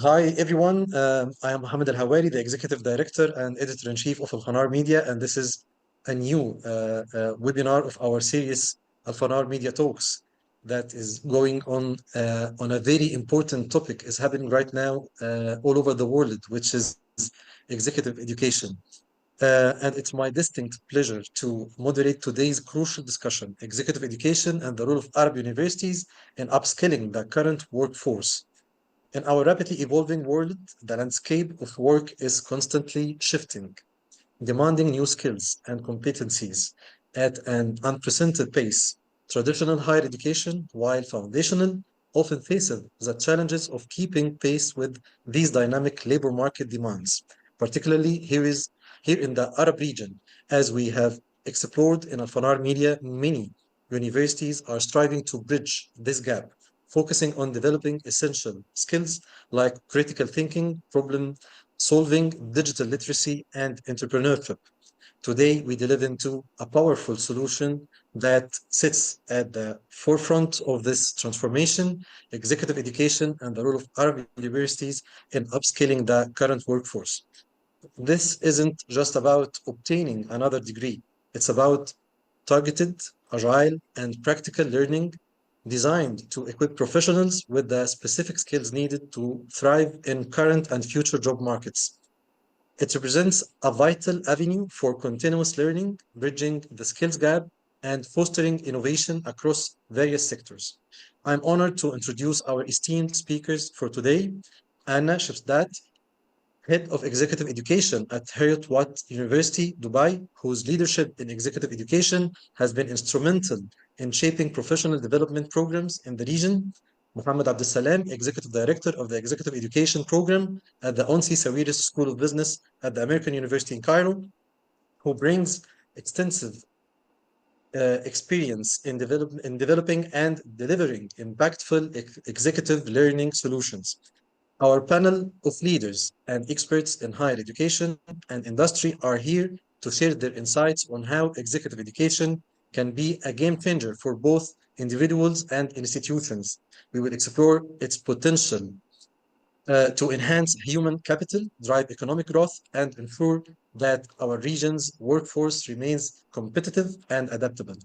Hi, everyone. I am Mohammad El Hawary, the Executive Director and Editor-in-Chief of Al-Fanar Media, and this is a new webinar of our series Al-Fanar Media Talks that is going on a very important topic is happening right now all over the world, which is executive education. And it's my distinct pleasure to moderate today's crucial discussion, executive education and the role of Arab universities in upskilling the current workforce. In our rapidly evolving world, the landscape of work is constantly shifting, demanding new skills and competencies at an unprecedented pace. Traditional higher education, while foundational, often faces the challenges of keeping pace with these dynamic labor market demands, particularly here in the Arab region. As we have explored in Al-Fanar Media, many universities are striving to bridge this gap, focusing on developing essential skills like critical thinking, problem solving, digital literacy, and entrepreneurship. Today, we delve into a powerful solution that sits at the forefront of this transformation, executive education, and the role of Arab universities in upskilling the current workforce. This isn't just about obtaining another degree, it's about targeted, agile, and practical learning designed to equip professionals with the specific skills needed to thrive in current and future job markets. It represents a vital avenue for continuous learning, bridging the skills gap, and fostering innovation across various sectors. I'm honored to introduce our esteemed speakers for today, Anna Schebsdat, Head of Executive Education at Heriot-Watt University, Dubai, whose leadership in executive education has been instrumental in shaping professional development programs in the region. Mohamed AbdelSalam, Executive Director of the Executive Education Program at the Onsi Sawiris School of Business at the American University in Cairo, who brings extensive experience in developing and delivering impactful executive learning solutions. Our panel of leaders and experts in higher education and industry are here to share their insights on how executive education can be a game changer for both individuals and institutions. We will explore its potential to enhance human capital, drive economic growth, and ensure that our region's workforce remains competitive and adaptable.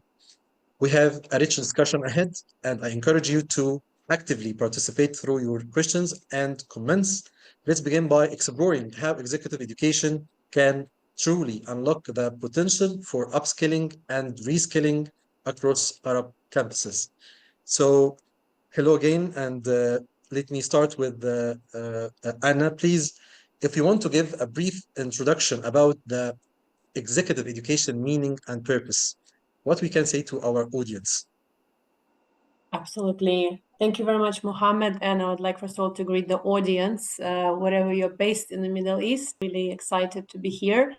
We have a rich discussion ahead, and I encourage you to actively participate through your questions and comments. Let's begin by exploring how executive education can truly unlock the potential for upskilling and reskilling across Arab campuses. So, hello again, and let me start with Anna, please. If you want to give a brief introduction about the executive education meaning and purpose, what we can say to our audience. Absolutely. Thank you very much, Mohammed. And I would like, first of all, to greet the audience, wherever you're based in the Middle East. Really excited to be here.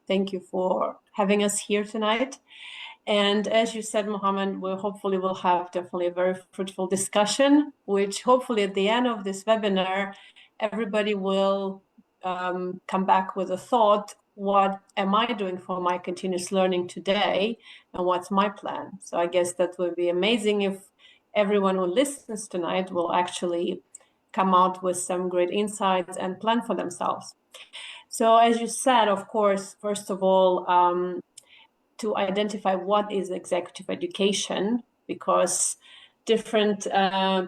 Thank you for having us here tonight. And as you said, Mohammed, we hopefully will have definitely a very fruitful discussion, which hopefully at the end of this webinar, everybody will come back with a thought: what am I doing for my continuous learning today, and what's my plan? So I guess that would be amazing if everyone who listens tonight will actually come out with some great insights and plan for themselves. So as you said, of course, first of all, to identify what is executive education, because different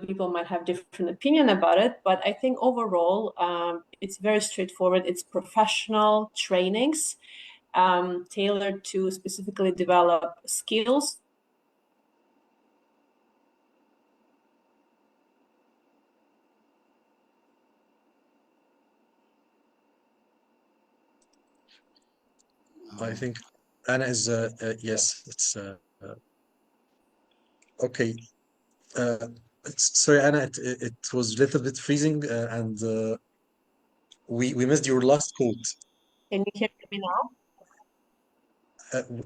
people might have different opinion about it, but I think overall it's very straightforward. It's professional trainings tailored to specifically develop skills. I think Anna is, yes, it's okay. Sorry, Anna, it was a little bit freezing and we missed your last quote. Can you hear me now?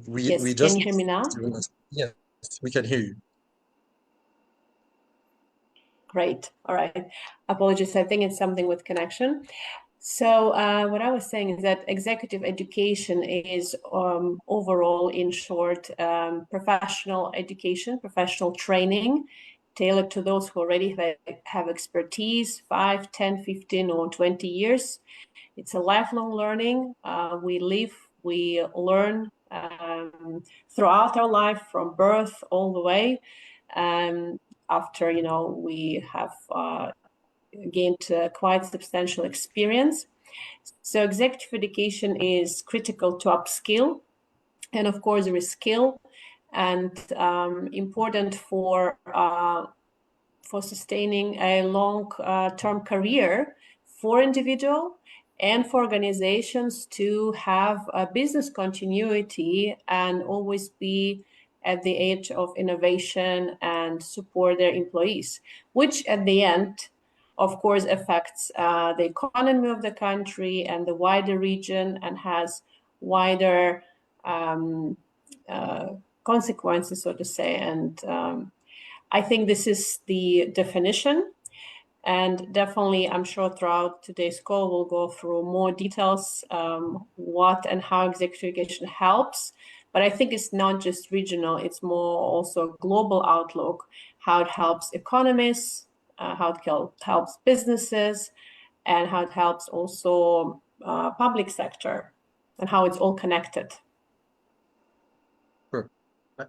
We Yes, just can you hear me now? Yes, we can hear you. Great. All right. Apologies. I think it's something with connection. So what I was saying is that executive education is overall, in short, professional education, professional training tailored to those who already have expertise, 5, 10, 15, or 20 years. It's a lifelong learning. We live, we learn throughout our life, from birth all the way. After, we have gained quite substantial experience. So executive education is critical to upskill, and of course reskill, and important for sustaining a long-term career for individual and for organizations to have a business continuity and always be at the edge of innovation and support their employees, which at the end, of course, affects the economy of the country and the wider region, and has wider consequences, so to say. And I think this is the definition. And definitely, I'm sure throughout today's call, we'll go through more details, what and how executive education helps. But I think it's not just regional, it's more also global outlook, how it helps economists, how it helps businesses, and how it helps also public sector, and how it's all connected. Sure.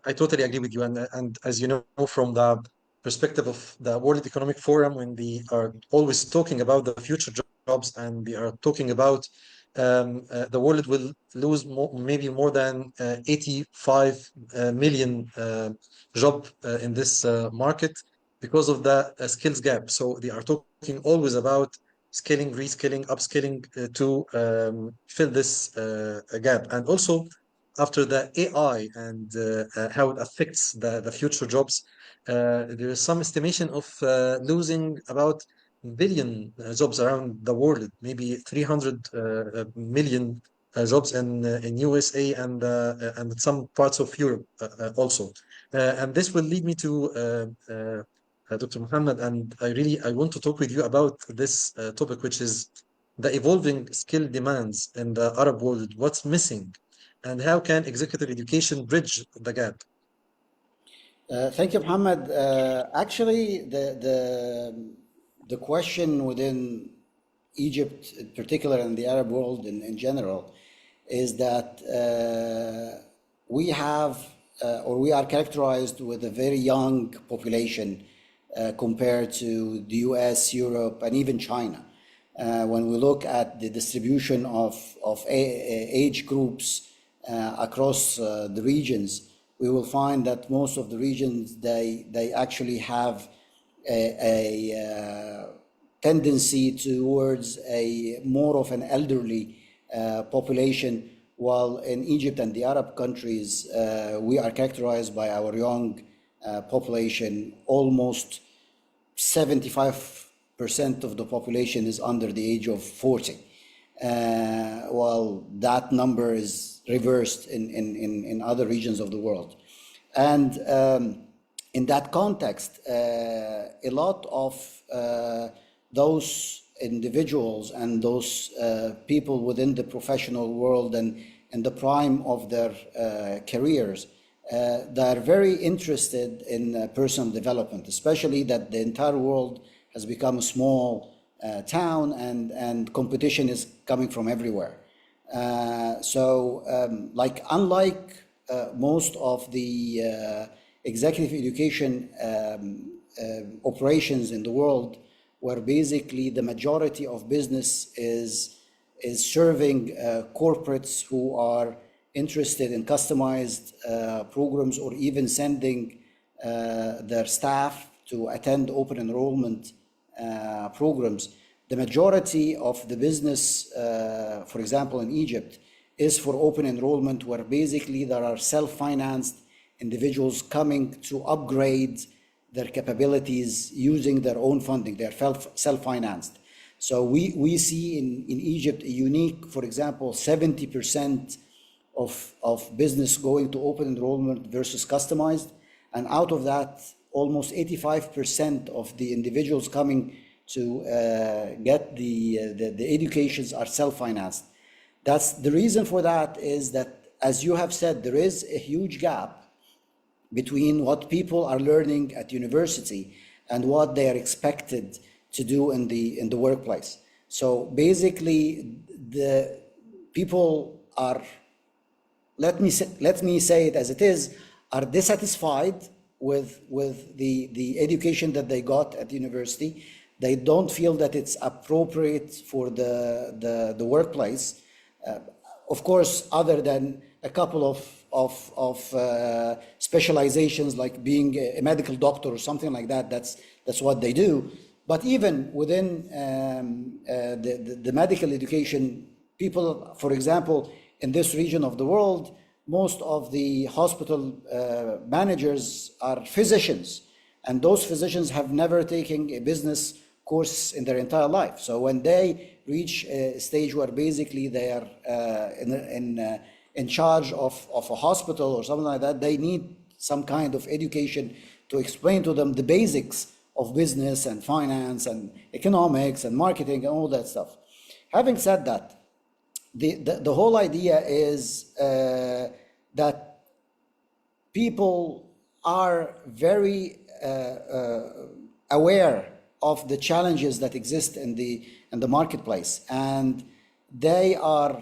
I totally agree with you. And as you know, from the perspective of the World Economic Forum, when they are always talking about the future jobs, and they are talking about the world will lose maybe more than 85 million job in this market because of the skills gap. So they are talking always about skilling, reskilling, upskilling to fill this gap. And also, after the AI and how it affects the future jobs, there is some estimation of losing about billion jobs around the world, maybe 300 million jobs in USA and some parts of Europe also. And this will lead me to Dr. Mohammed, and I want to talk with you about this topic, which is the evolving skill demands in the Arab world. What's missing, and how can executive education bridge the gap? Thank you, Mohammed. Actually, the question within Egypt in particular and the Arab world in general is that we have or we are characterized with a very young population compared to the US, Europe, and even China. When we look at the distribution of age groups across the regions, we will find that most of the regions, they actually have a tendency towards a more of an elderly population, while in Egypt and the Arab countries, we are characterized by our young population. Almost 75% of the population is under the age of 40, while that number is reversed in other regions of the world. And in that context, a lot of those individuals and those people within the professional world and in the prime of their careers, they are very interested in personal development, especially that the entire world has become a small town, and competition is coming from everywhere. Unlike most of the executive education operations in the world, where basically the majority of business is serving corporates who are interested in customized programs, or even sending their staff to attend open enrollment programs. The majority of the business, for example, in Egypt, is for open enrollment, where basically there are self-financed individuals coming to upgrade their capabilities using their own funding. They're self-financed. So we see in Egypt a unique, for example, 70% of business going to open enrollment versus customized. And out of that, almost 85% of the individuals coming to get the educations are self-financed. That's the reason for that is that, as you have said, there is a huge gap between what people are learning at university and what they are expected to do in the workplace. So basically, the people are, let me say it as it is, are dissatisfied with the education that they got at university. They don't feel that it's appropriate for the workplace. Of course, other than a couple of specializations like being a medical doctor or something like that, that's what they do. But even within the medical education, people, for example, in this region of the world, most of the hospital managers are physicians, and those physicians have never taken a business course in their entire life. So when they reach a stage where basically they are in charge of a hospital or something like that, they need some kind of education to explain to them the basics of business and finance and economics and marketing and all that stuff. Having said that, the whole idea is that people are very aware of the challenges that exist in the marketplace, and they are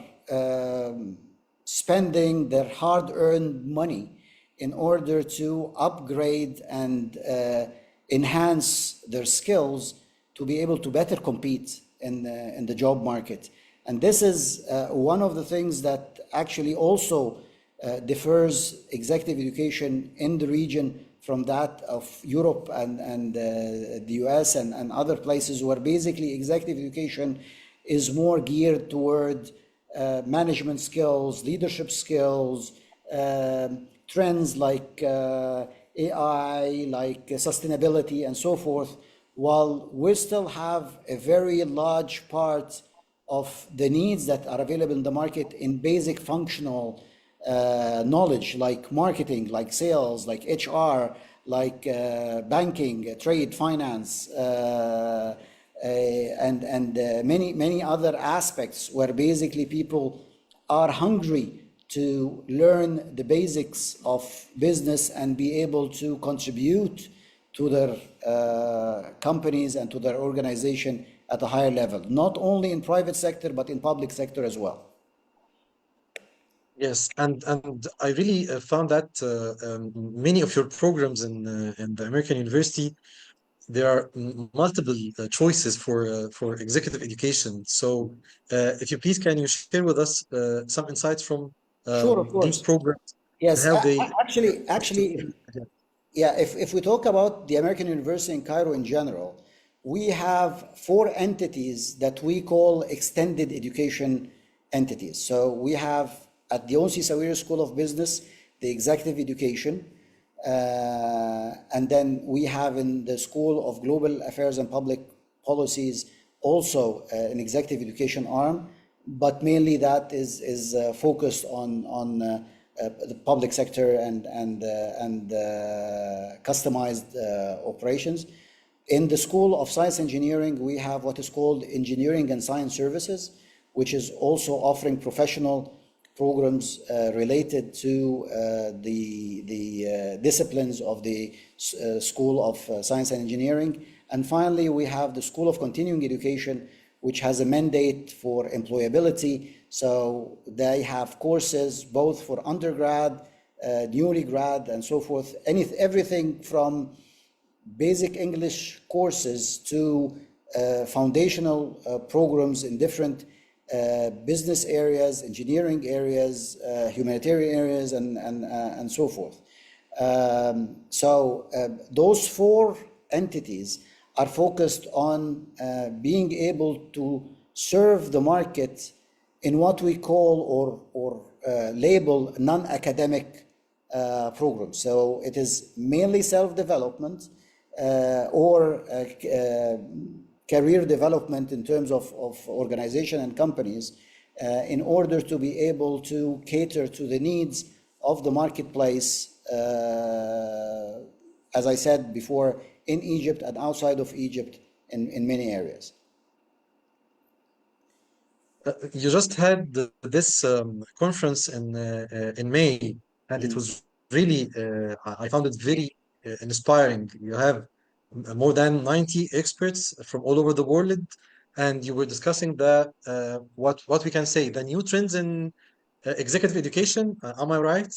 spending their hard-earned money in order to upgrade and enhance their skills to be able to better compete in the job market. And this is one of the things that actually also differs executive education in the region from that of Europe and the US and other places, where basically executive education is more geared toward management skills, leadership skills, trends like AI, like sustainability and so forth, while we still have a very large part of the needs that are available in the market in basic functional knowledge, like marketing, like sales, like HR, like banking, trade, finance, and many other aspects, where basically people are hungry to learn the basics of business and be able to contribute to their companies and to their organization at a higher level, not only in private sector, but in public sector as well. Yes, and I really found that many of your programs in the American university, there are multiple choices for executive education. So, if you please, can you share with us some insights from Sure, of these course. programs and Yes, how they actually, if we talk about the American University in Cairo in general, we have 4 entities that we call extended education entities. So we have at the Onsi Sawiris School of Business, the executive education, and then we have in the School of Global Affairs and Public Policies also an executive education arm, but mainly that is focused on the public sector and customized operations. In the School of Science Engineering, we have what is called Engineering and Science Services, which is also offering professional programs related to the disciplines of the School of Science and Engineering. And finally, we have the School of Continuing Education, which has a mandate for employability. So they have courses both for undergrad, newly grad, and so forth. Everything from basic English courses to foundational programs in different business areas, engineering areas, humanitarian areas, and so forth. Those 4 entities are focused on being able to serve the market in what we call or label non-academic programs. So it is mainly self-development or career development in terms of organization and companies in order to be able to cater to the needs of the marketplace, as I said before, in Egypt and outside of Egypt in many areas. You just had this conference in May, and it was really, I found it very inspiring. You have more than 90 experts from all over the world, and you were discussing the what we can say the new trends in executive education. Am I right?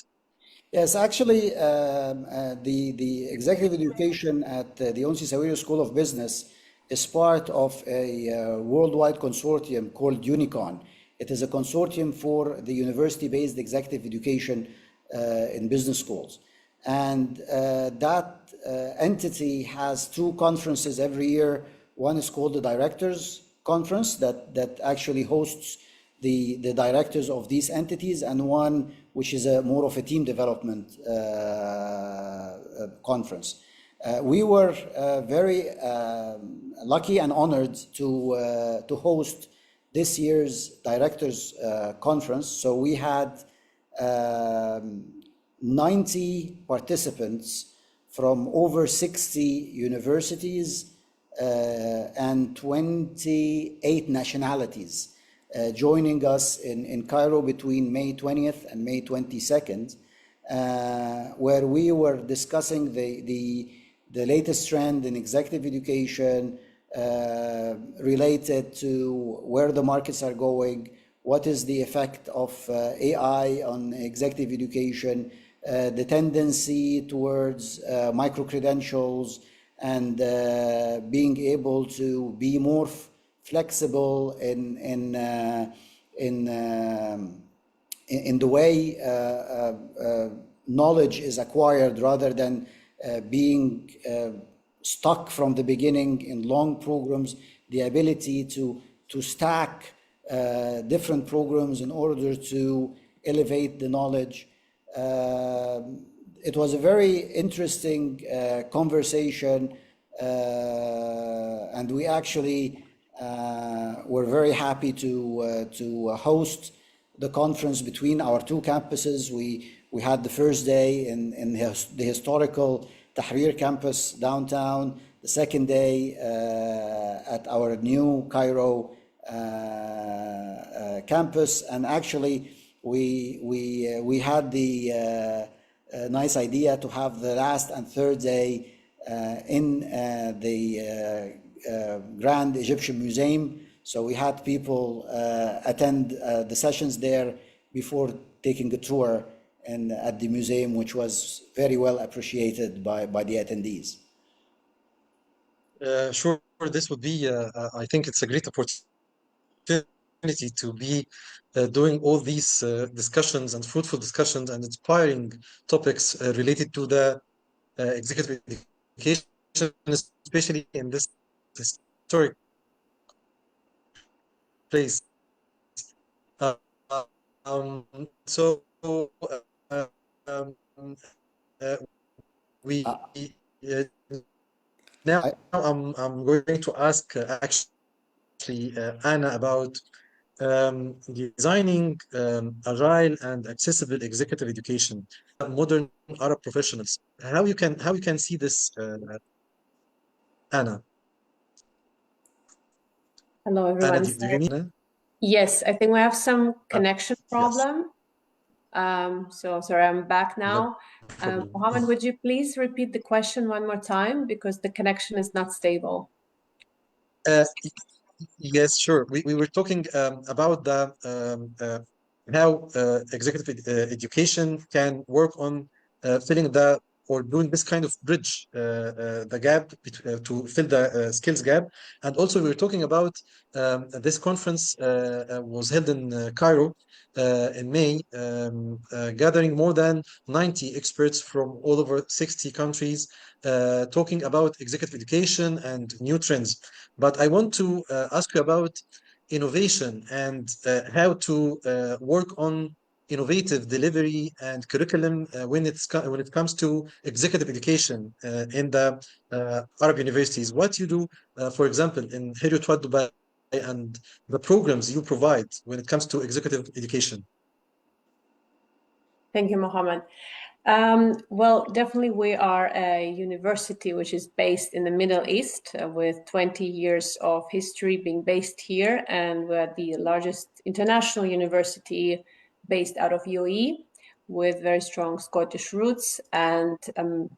Yes, actually, the executive education at the Onsi Sawiris School of Business is part of a worldwide consortium called UNICON. It is a consortium for the university-based executive education in business schools. And that entity has two conferences every year. One is called the Directors Conference that actually hosts the directors of these entities, and one which is a more of a team development conference. We were very lucky and honored to host this year's directors conference. So we had 90 participants from over 60 universities and 28 nationalities joining us in Cairo between May 20th and May 22nd, where we were discussing the latest trend in executive education related to where the markets are going, what is the effect of AI on executive education, the tendency towards micro-credentials, and being able to be more flexible in the way knowledge is acquired, rather than being stuck from the beginning in long programs, the ability to stack different programs in order to elevate the knowledge. It was a very interesting conversation, and we actually were very happy to host the conference between our two campuses. We had the first day in the historical Tahrir campus downtown, the second day at our new Cairo campus, and actually we had the nice idea to have the last and third day in the Grand Egyptian Museum. So we had people attend the sessions there before taking a tour at the museum, which was very well appreciated by the attendees. Sure, this would be, I think it's a great opportunity to be doing all these discussions and fruitful discussions and inspiring topics related to the executive education, especially in this historic place. Uh, so um, uh, we now I'm going to ask actually Anna about designing agile and accessible executive education, modern Arab professionals. How you can see this, Anna? Hello, Anna, everyone. do you need? Yes, I think we have some connection Yes, problem. So sorry, I'm back no now. problem. Mohammed, would you please repeat the question one more time, because the connection is not stable? Uh, Yes, sure. We were talking about the how executive education can work on filling the or doing this kind of bridge the gap to fill the skills gap. And also we were talking about this conference was held in Cairo in May, gathering more than 90 experts from all over 60 countries, talking about executive education and new trends. But I want to ask you about innovation and how to work on innovative delivery and curriculum when it comes to executive education in the Arab universities. What you do, for example, in Heriot-Watt Dubai, and the programs you provide when it comes to executive education. Thank you, Mohammed. Well, definitely we are a university which is based in the Middle East with 20 years of history being based here, and we're the largest international university based out of UAE. with very strong Scottish roots and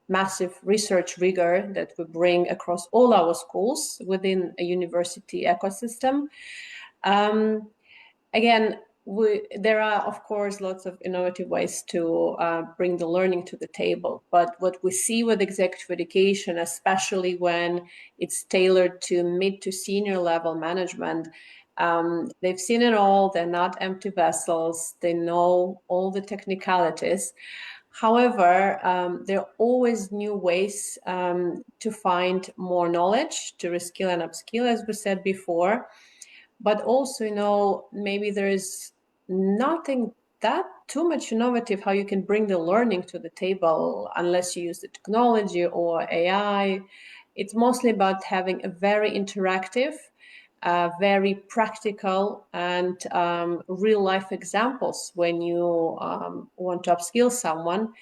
massive research rigor that we bring across all our schools within a university ecosystem. Again, there are, of course, lots of innovative ways to bring the learning to the table. But what we see with executive education, especially when it's tailored to mid to senior level management, they've seen it all. They're not empty vessels. They know all the technicalities. However, there are always new ways to find more knowledge, to reskill and upskill, as we said before. But also, maybe there is nothing that too much innovative how you can bring the learning to the table unless you use the technology or AI. It's mostly about having a very interactive, very practical and real life examples when you want to upskill someone.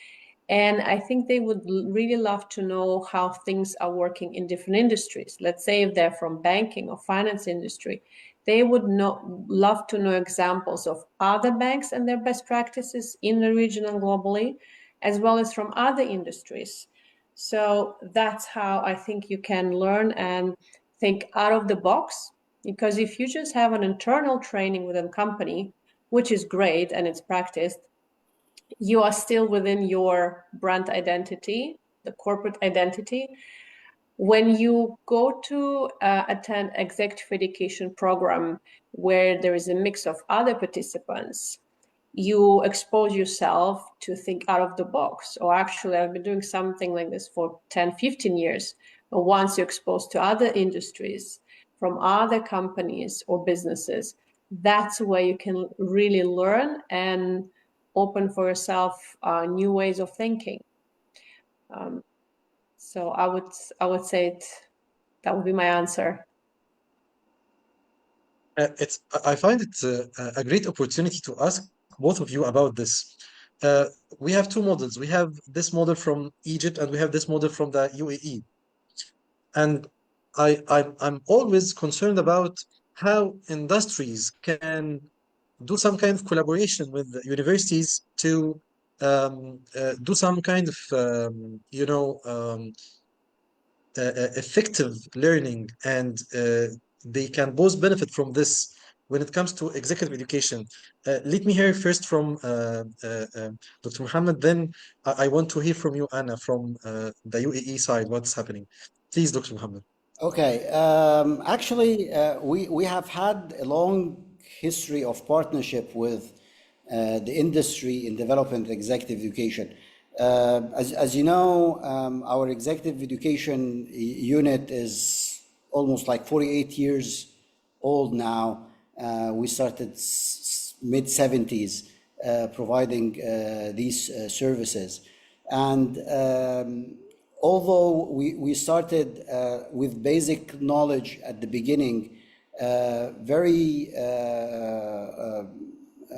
And I think they would really love to know how things are working in different industries. Let's say if they're from banking or finance industry, they would love to know examples of other banks and their best practices in the region and globally, as well as from other industries. So that's how I think you can learn and think out of the box. Because if you just have an internal training within a company, which is great and it's practiced, you are still within your brand identity, the corporate identity. When you go to attend executive education program where there is a mix of other participants, you expose yourself to think out of the box. Or actually, I've been doing something like this for 10, 15 years. But once you're exposed to other industries from other companies or businesses, that's where you can really learn and open for yourself new ways of thinking. So I would say that would be my answer. I find it a great opportunity to ask both of you about this. Uh, we have two models. We have this model from Egypt and we have this model from the UAE. And I'm always concerned about how industries can do some kind of collaboration with the universities to do some kind of effective learning, and they can both benefit from this when it comes to executive education. Let me hear first from Dr. Mohammed, then I want to hear from you, Anna, from the UAE side, what's happening. Please, Dr. Mohammed. Okay. Actually, we have had a long history of partnership with the industry in development executive education. As you know, our executive education unit is almost like 48 years old now. We started mid 70s providing these services. And although we started with basic knowledge at the beginning, very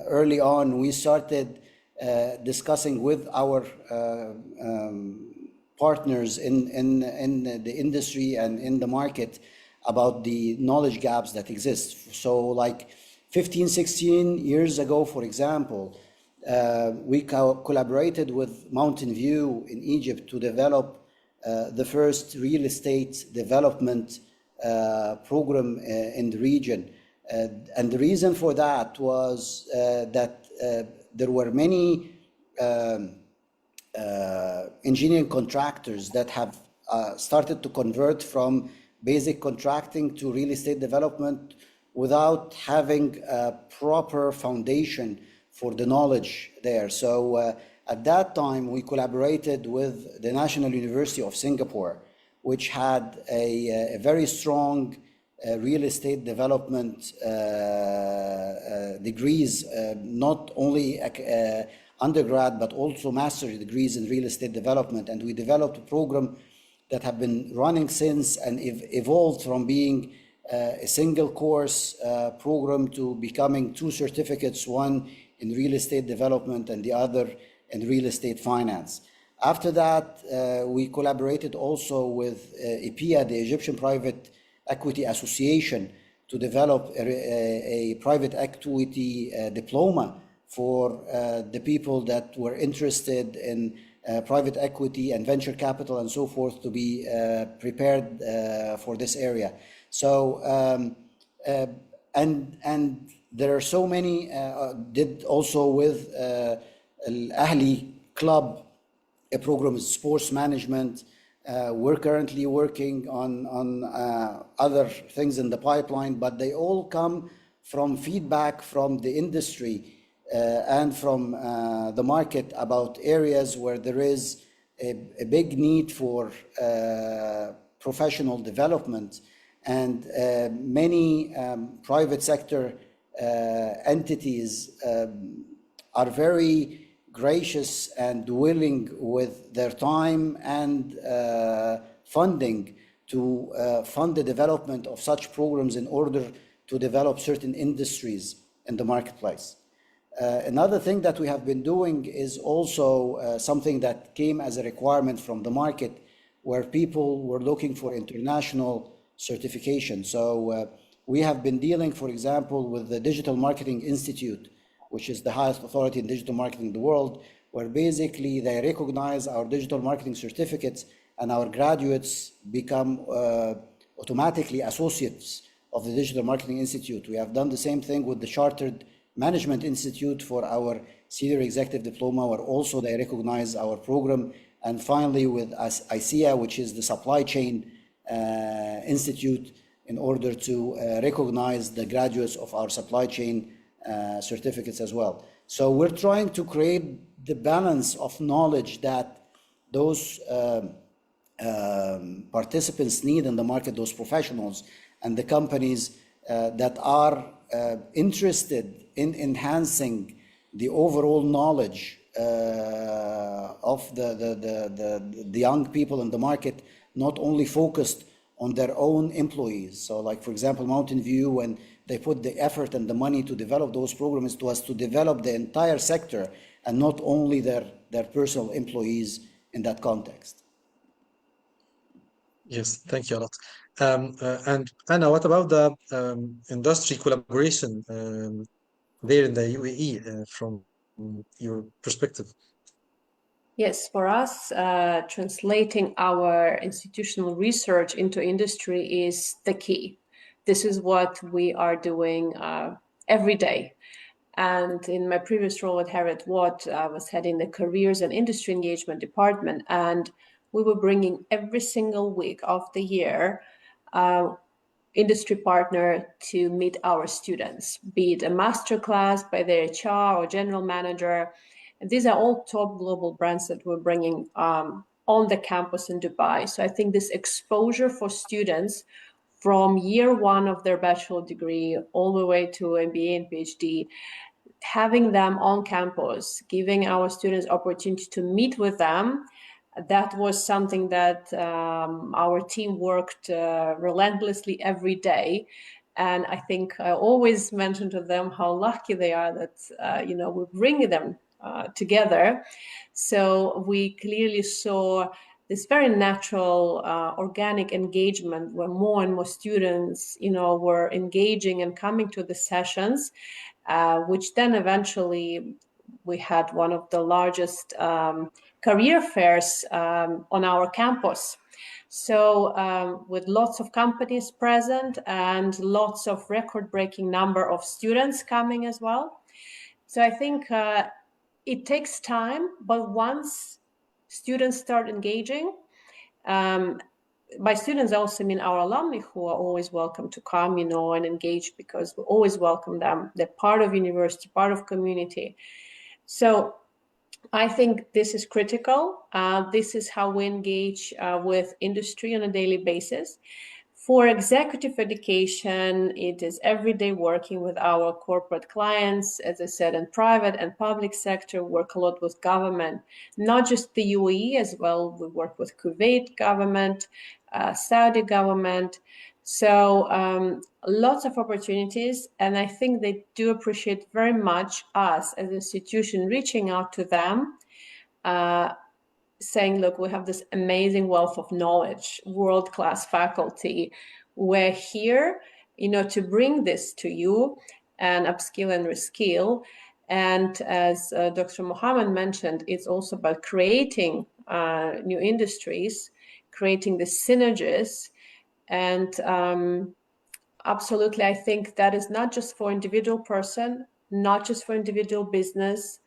early on, we started discussing with our partners in the industry and in the market about the knowledge gaps that exist. So like 15, 16 years ago, for example, we collaborated with Mountain View in Egypt to develop the first real estate development program in the region. And the reason for that was that there were many engineering contractors that have started to convert from basic contracting to real estate development without having a proper foundation for the knowledge there. So at that time, we collaborated with the National University of Singapore, which had a very strong real estate development degrees, not only undergrad, but also master's degrees in real estate development. And we developed a program that have been running since and evolved from being a single course program to becoming two certificates, one in real estate development and the other in real estate finance. After that, we collaborated also with EPIA, the Egyptian Private Equity Association, to develop a private equity diploma for the people that were interested in private equity and venture capital and so forth to be prepared for this area. So and there are so many. Did also with Al-Ahli Club, a program is sports management. We're currently working on other things in the pipeline, but they all come from feedback from the industry and from the market about areas where there is a big need for professional development, and many private sector entities are very gracious and willing with their time and funding to fund the development of such programs in order to develop certain industries in the marketplace. Another thing that we have been doing is also something that came as a requirement from the market, where people were looking for international certification. So we have been dealing, for example, with the Digital Marketing Institute, which is the highest authority in digital marketing in the world, where basically they recognize our digital marketing certificates and our graduates become automatically associates of the Digital Marketing Institute. We have done the same thing with the Chartered Management Institute for our Senior Executive Diploma, where also they recognize our program. And finally with ICEA, which is the Supply Chain Institute, in order to recognize the graduates of our supply chain certificates as well. So we're trying to create the balance of knowledge that those participants need in the market, those professionals and the companies that are interested in enhancing the overall knowledge of the young people in the market, not only focused on their own employees. So like, for example, Mountain View, when they put the effort and the money to develop those programs, was to develop the entire sector and not only their personal employees in that context. Yes, thank you a lot. And Anna, what about the industry collaboration there in the UAE from your perspective? Yes, for us, translating our institutional research into industry is the key. This is what we are doing every day. And in my previous role at Heriot-Watt, I was heading the Careers and Industry Engagement Department, and we were bringing every single week of the year industry partner to meet our students, be it a master class by their HR or general manager. And these are all top global brands that we're bringing on the campus in Dubai. So I think this exposure for students from year one of their bachelor degree all the way to MBA and PhD, having them on campus, giving our students opportunity to meet with them, that was something that our team worked relentlessly every day. And I think I always mention to them how lucky they are that, we bring them together. So we clearly saw this very natural organic engagement where more and more students, were engaging and coming to the sessions, which then eventually we had one of the largest career fairs on our campus. So with lots of companies present and lots of record-breaking number of students coming as well. So I think it takes time, but once students start engaging, by students I also mean our alumni, who are always welcome to come, and engage, because we always welcome them. They're part of university, part of community. So I think this is critical. This is how we engage with industry on a daily basis. For executive education, it is everyday working with our corporate clients, as I said, in private and public sector, work a lot with government, not just the UAE as well. We work with Kuwait government, Saudi government. So lots of opportunities. And I think they do appreciate very much us as an institution reaching out to them, saying, look, we have this amazing wealth of knowledge, world-class faculty. We're here, to bring this to you and upskill and reskill. And as Dr. Mohamed mentioned, it's also about creating new industries, creating the synergies. And absolutely, I think that is not just for individual person, not just for individual business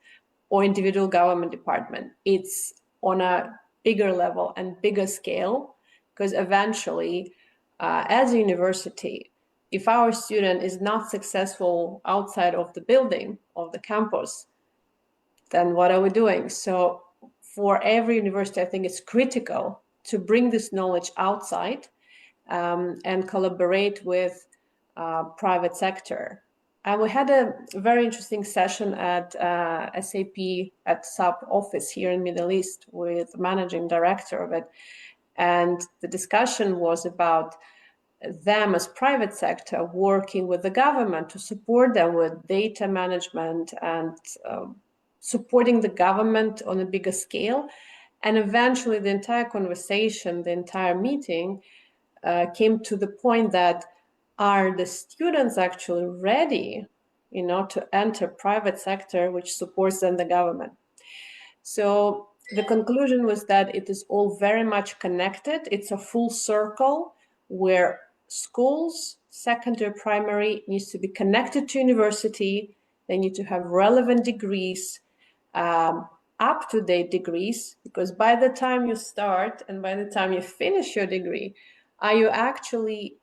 or individual government department. It's on a bigger level and bigger scale, because eventually, as a university, if our student is not successful outside of the building, of the campus, then what are we doing? So for every university, I think it's critical to bring this knowledge outside and collaborate with private sector. And we had a very interesting session at SAP at SAP office here in Middle East with the managing director of it. And the discussion was about them as private sector working with the government to support them with data management and supporting the government on a bigger scale. And eventually the entire conversation, the entire meeting came to the point that are the students actually ready, to enter private sector, which supports then the government? So the conclusion was that it is all very much connected. It's a full circle where schools, secondary, primary, needs to be connected to university. They need to have relevant degrees, up-to-date degrees, because by the time you start and by the time you finish your degree, are you actually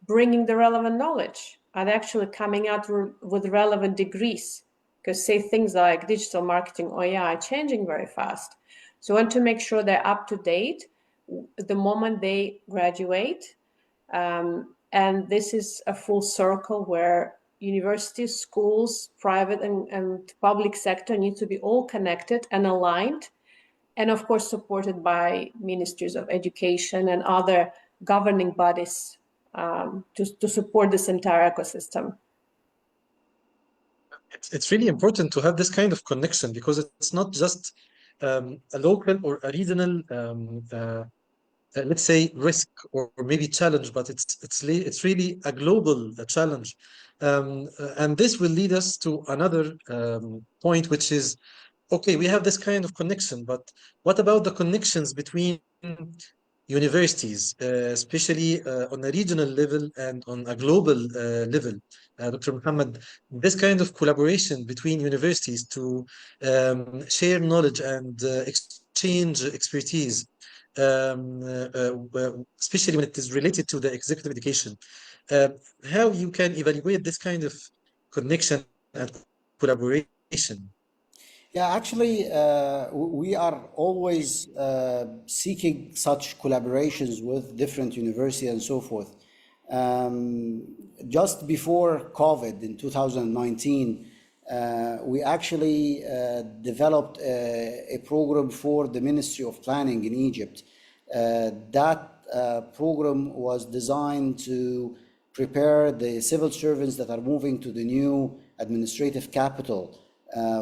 bringing the relevant knowledge? Are they actually coming out with relevant degrees? Because say things like digital marketing or AI are changing very fast. So we want to make sure they're up to date the moment they graduate. And this is a full circle where universities, schools, private and public sector need to be all connected and aligned, and of course supported by ministries of education and other governing bodies to support this entire ecosystem. It's really important to have this kind of connection, because it's not just a local or a regional let's say risk or maybe challenge, but it's really a global challenge. And this will lead us to another point, which is, okay, we have this kind of connection, but what about the connections between universities, especially on a regional level and on a global level? Dr. Mohammed, this kind of collaboration between universities to share knowledge and exchange expertise, especially when it is related to the executive education, how you can evaluate this kind of connection and collaboration? Yeah, actually, we are always seeking such collaborations with different universities and so forth. Just before COVID in 2019, we actually developed a program for the Ministry of Planning in Egypt. That program was designed to prepare the civil servants that are moving to the new administrative capital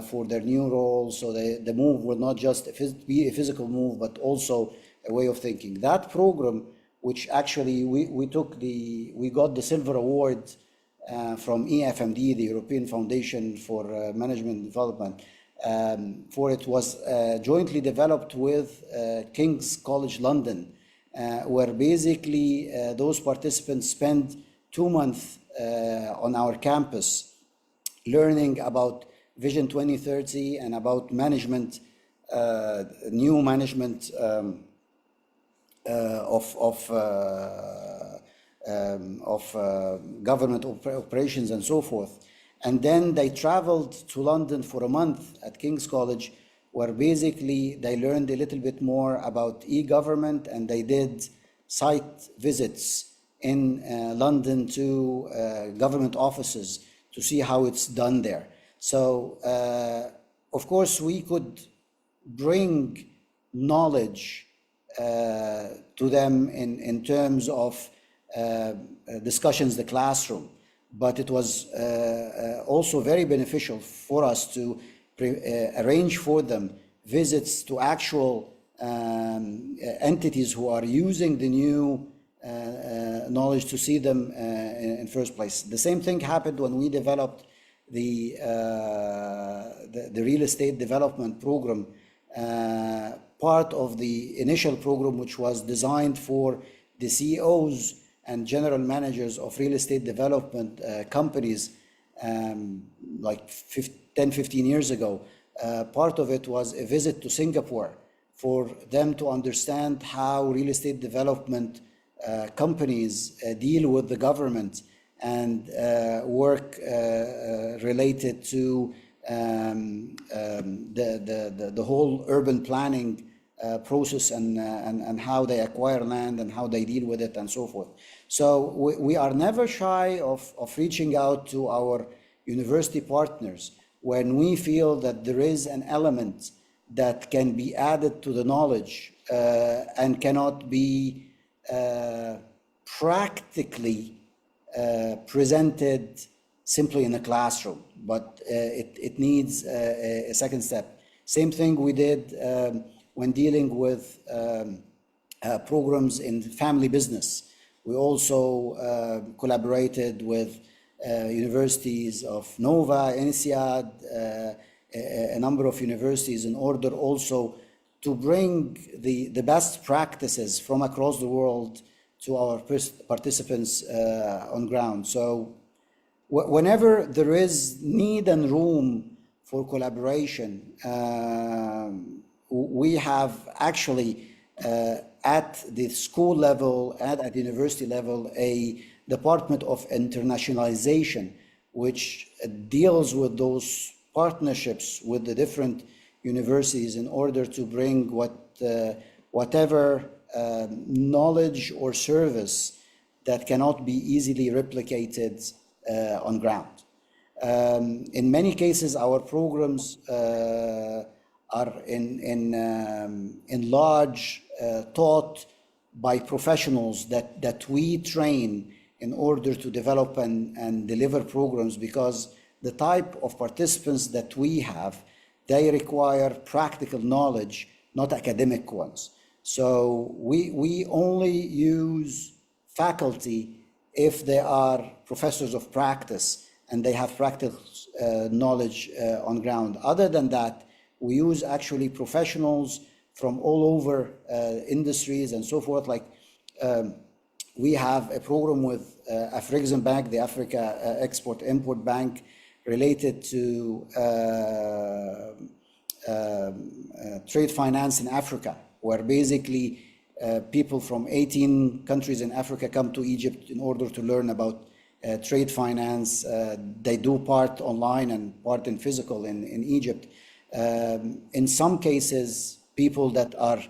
for their new roles. So the move will not just be a physical move, but also a way of thinking. That program, which actually we got the silver award from EFMD, the European Foundation for Management Development, for it, was jointly developed with King's College London, where basically those participants spend 2 months on our campus learning about Vision 2030 and about management, new management of government operations and so forth. And then they traveled to London for a month at King's College, where basically they learned a little bit more about e-government, and they did site visits in London to government offices to see how it's done there. So, of course, we could bring knowledge to them in terms of discussions in the classroom, but it was also very beneficial for us to arrange for them visits to actual entities who are using the new knowledge, to see them in first place. The same thing happened when we developed the real estate development program, part of the initial program, which was designed for the CEOs and general managers of real estate development companies, like 10-15 years ago. Part of it was a visit to Singapore for them to understand how real estate development companies deal with the government and work related to the whole urban planning process and how they acquire land and how they deal with it and so forth. So we are never shy of reaching out to our university partners when we feel that there is an element that can be added to the knowledge and cannot be practically presented simply in a classroom, but it needs a second step. Same thing we did when dealing with programs in family business. We also collaborated with universities of Nova, INSEAD, a number of universities in order also to bring the best practices from across the world to our participants on ground. So whenever there is need and room for collaboration, we have actually at the school level and at the university level a department of internationalization which deals with those partnerships with the different universities in order to bring whatever knowledge or service that cannot be easily replicated on ground. In many cases, our programs are in large taught by professionals that we train in order to develop and deliver programs, because the type of participants that we have, they require practical knowledge, not academic ones. So we only use faculty if they are professors of practice and they have practical knowledge on ground. Other than that, we use actually professionals from all over industries and so forth. Like we have a program with Afrexim Bank, the Africa Export-Import Bank, related to trade finance in Africa, where basically people from 18 countries in Africa come to Egypt in order to learn about trade finance. They do part online and part in physical in Egypt. In some cases, people that are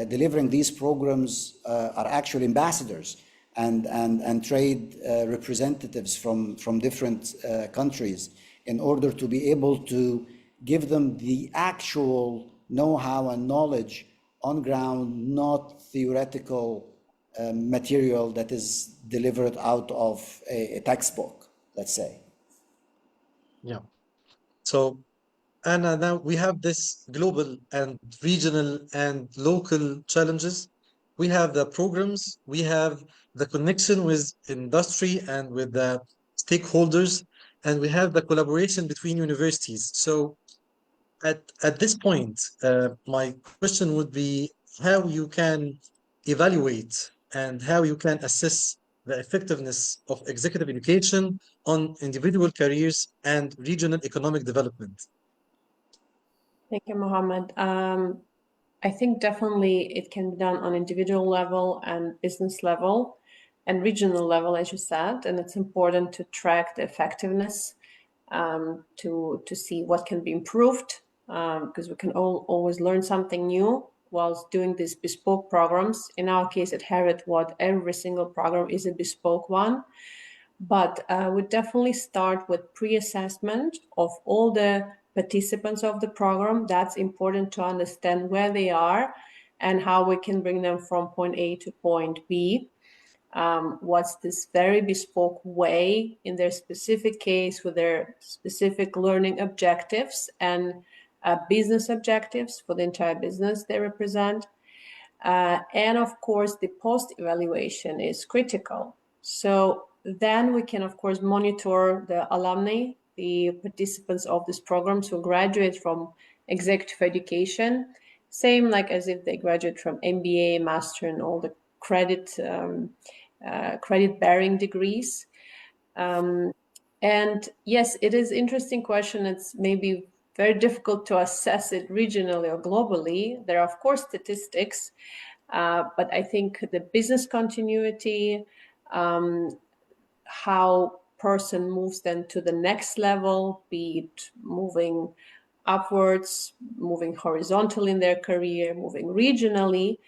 delivering these programs are actually ambassadors and trade representatives from different countries, in order to be able to give them the actual know-how and knowledge on ground, not theoretical material that is delivered out of a textbook, let's say. Yeah. So, Anna, now we have this global and regional and local challenges. We have the programs, we have the connection with industry and with the stakeholders, and we have the collaboration between universities. So at this point, my question would be how you can evaluate and how you can assess the effectiveness of executive education on individual careers and regional economic development. Thank you, Mohammed. I think definitely it can be done on individual level and business level and regional level, as you said, and it's important to track the effectiveness to see what can be improved, because we can always learn something new whilst doing these bespoke programs. In our case at Heriot-Watt, every single program is a bespoke one, but we definitely start with pre-assessment of all the participants of the program. That's important to understand where they are and how we can bring them from point A to point B. What's this very bespoke way in their specific case with their specific learning objectives and business objectives for the entire business they represent. And of course, the post-evaluation is critical. So then we can, of course, monitor the alumni the participants of this program to graduate from executive education, same like as if they graduate from MBA, master, and all the credit-bearing degrees. And yes, it is interesting question. It's maybe very difficult to assess it regionally or globally. There are, of course, statistics, but I think the business continuity, how person moves then to the next level, be it moving upwards, moving horizontal in their career, moving regionally.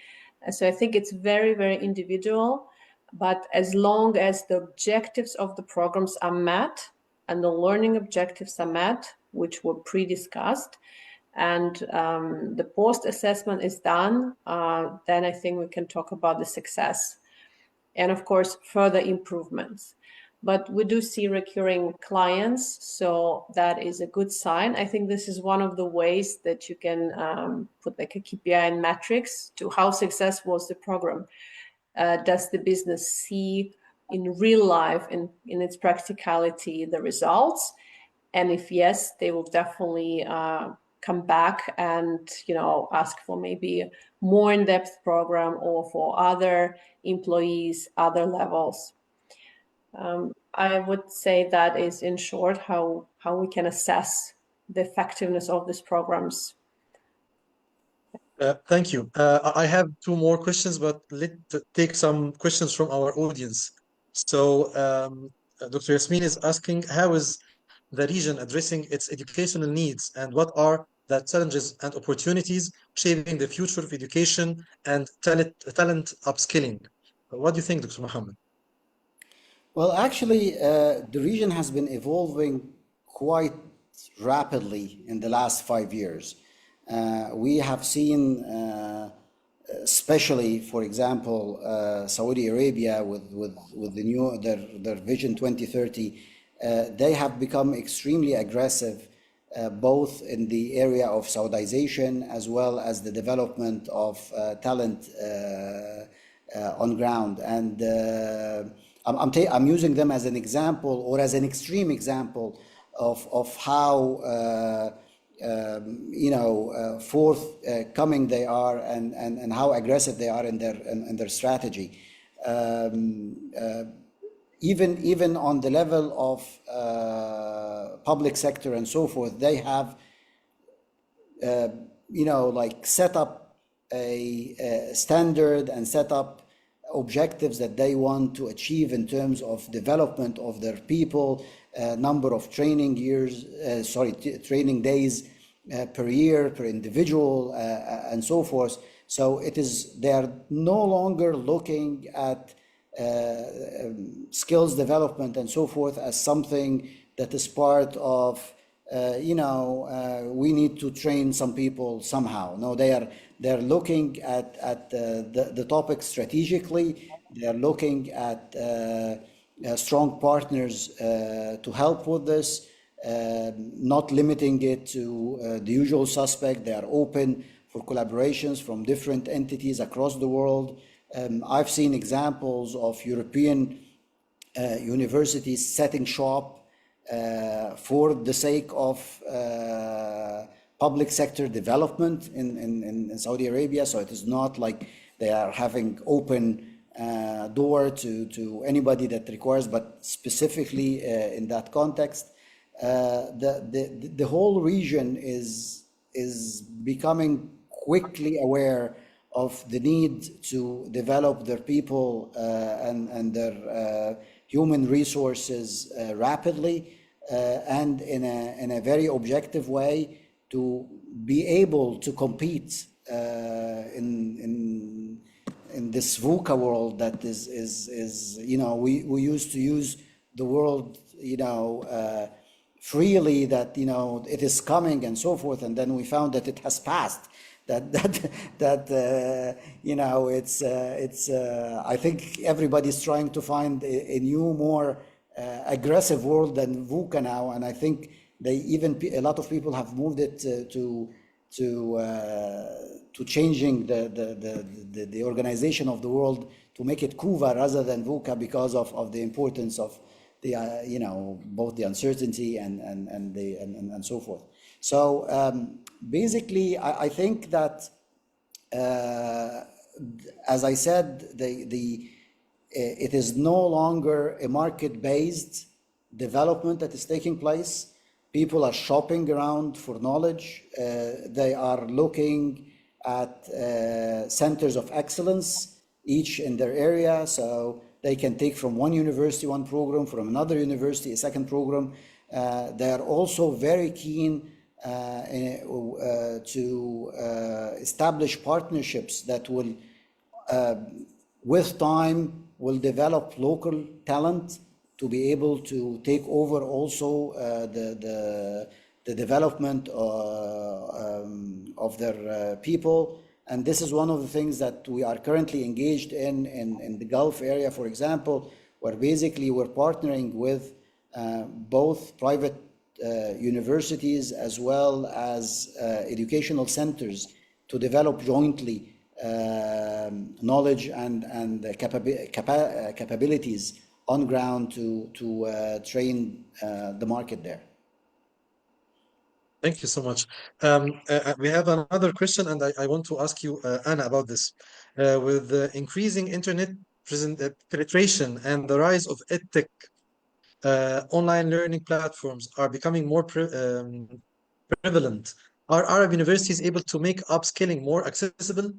So I think it's very, very individual. But as long as the objectives of the programs are met and the learning objectives are met, which were pre-discussed, and the post-assessment is done, then I think we can talk about the success and, of course, further improvements. But we do see recurring clients, so that is a good sign. I think this is one of the ways that you can put like a KPI and metrics to how successful was the program. Does the business see in real life, in its practicality, the results? And if yes, they will definitely come back and ask for maybe more in-depth program or for other employees, other levels. I would say that is, in short, how we can assess the effectiveness of these programs. Thank you. I have two more questions, but let's take some questions from our audience. So Dr. Yasmin is asking, how is the region addressing its educational needs, and what are the challenges and opportunities shaping the future of education and talent upskilling? What do you think, Dr. Mohammed? Well, actually, the region has been evolving quite rapidly in the last 5 years. We have seen, especially, for example, Saudi Arabia with the new their Vision 2030, they have become extremely aggressive, both in the area of Saudization as well as the development of talent on ground. And I'm using them as an example, or as an extreme example of how forthcoming they are, and how aggressive they are in their strategy. Even on the level of public sector and so forth, they have like set up a standard and set up objectives that they want to achieve in terms of development of their people, number of training days per year, per individual, and so forth. So they are no longer looking at skills development and so forth as something that is part of we need to train some people somehow. No, they're looking at the topic strategically. They're looking at strong partners to help with this, not limiting it to the usual suspect. They are open for collaborations from different entities across the world. I've seen examples of European universities setting shop for the sake of public sector development in Saudi Arabia. So it is not like they are having open door to anybody that requires, but specifically in that context. The whole region is becoming quickly aware of the need to develop their people and their human resources rapidly and in a very objective way, to be able to compete in this VUCA world that is we used to use the word freely, that it is coming and so forth, and then we found that it has passed. It's I think everybody's trying to find a new, more aggressive world than VUCA now, and I think a lot of people have moved it to changing the organization of the world to make it KUVA rather than VUCA, because of the importance of you know, both the uncertainty and so forth. So basically, I think that as I said, it is no longer a market-based development that is taking place. People are shopping around for knowledge. They are looking at centers of excellence, each in their area, so they can take from one university one program, from another university a second program. They are also very keen to establish partnerships that will, with time, will develop local talent to be able to take over also the development of their people. And this is one of the things that we are currently engaged in the Gulf area, for example, where basically we're partnering with both private universities as well as educational centers to develop jointly knowledge and capabilities on ground to train the market there. Thank you so much. We have another question, and I want to ask you, Anna, about this. With the increasing internet penetration and the rise of edtech, online learning platforms are becoming more prevalent. Are Arab universities able to make upskilling more accessible?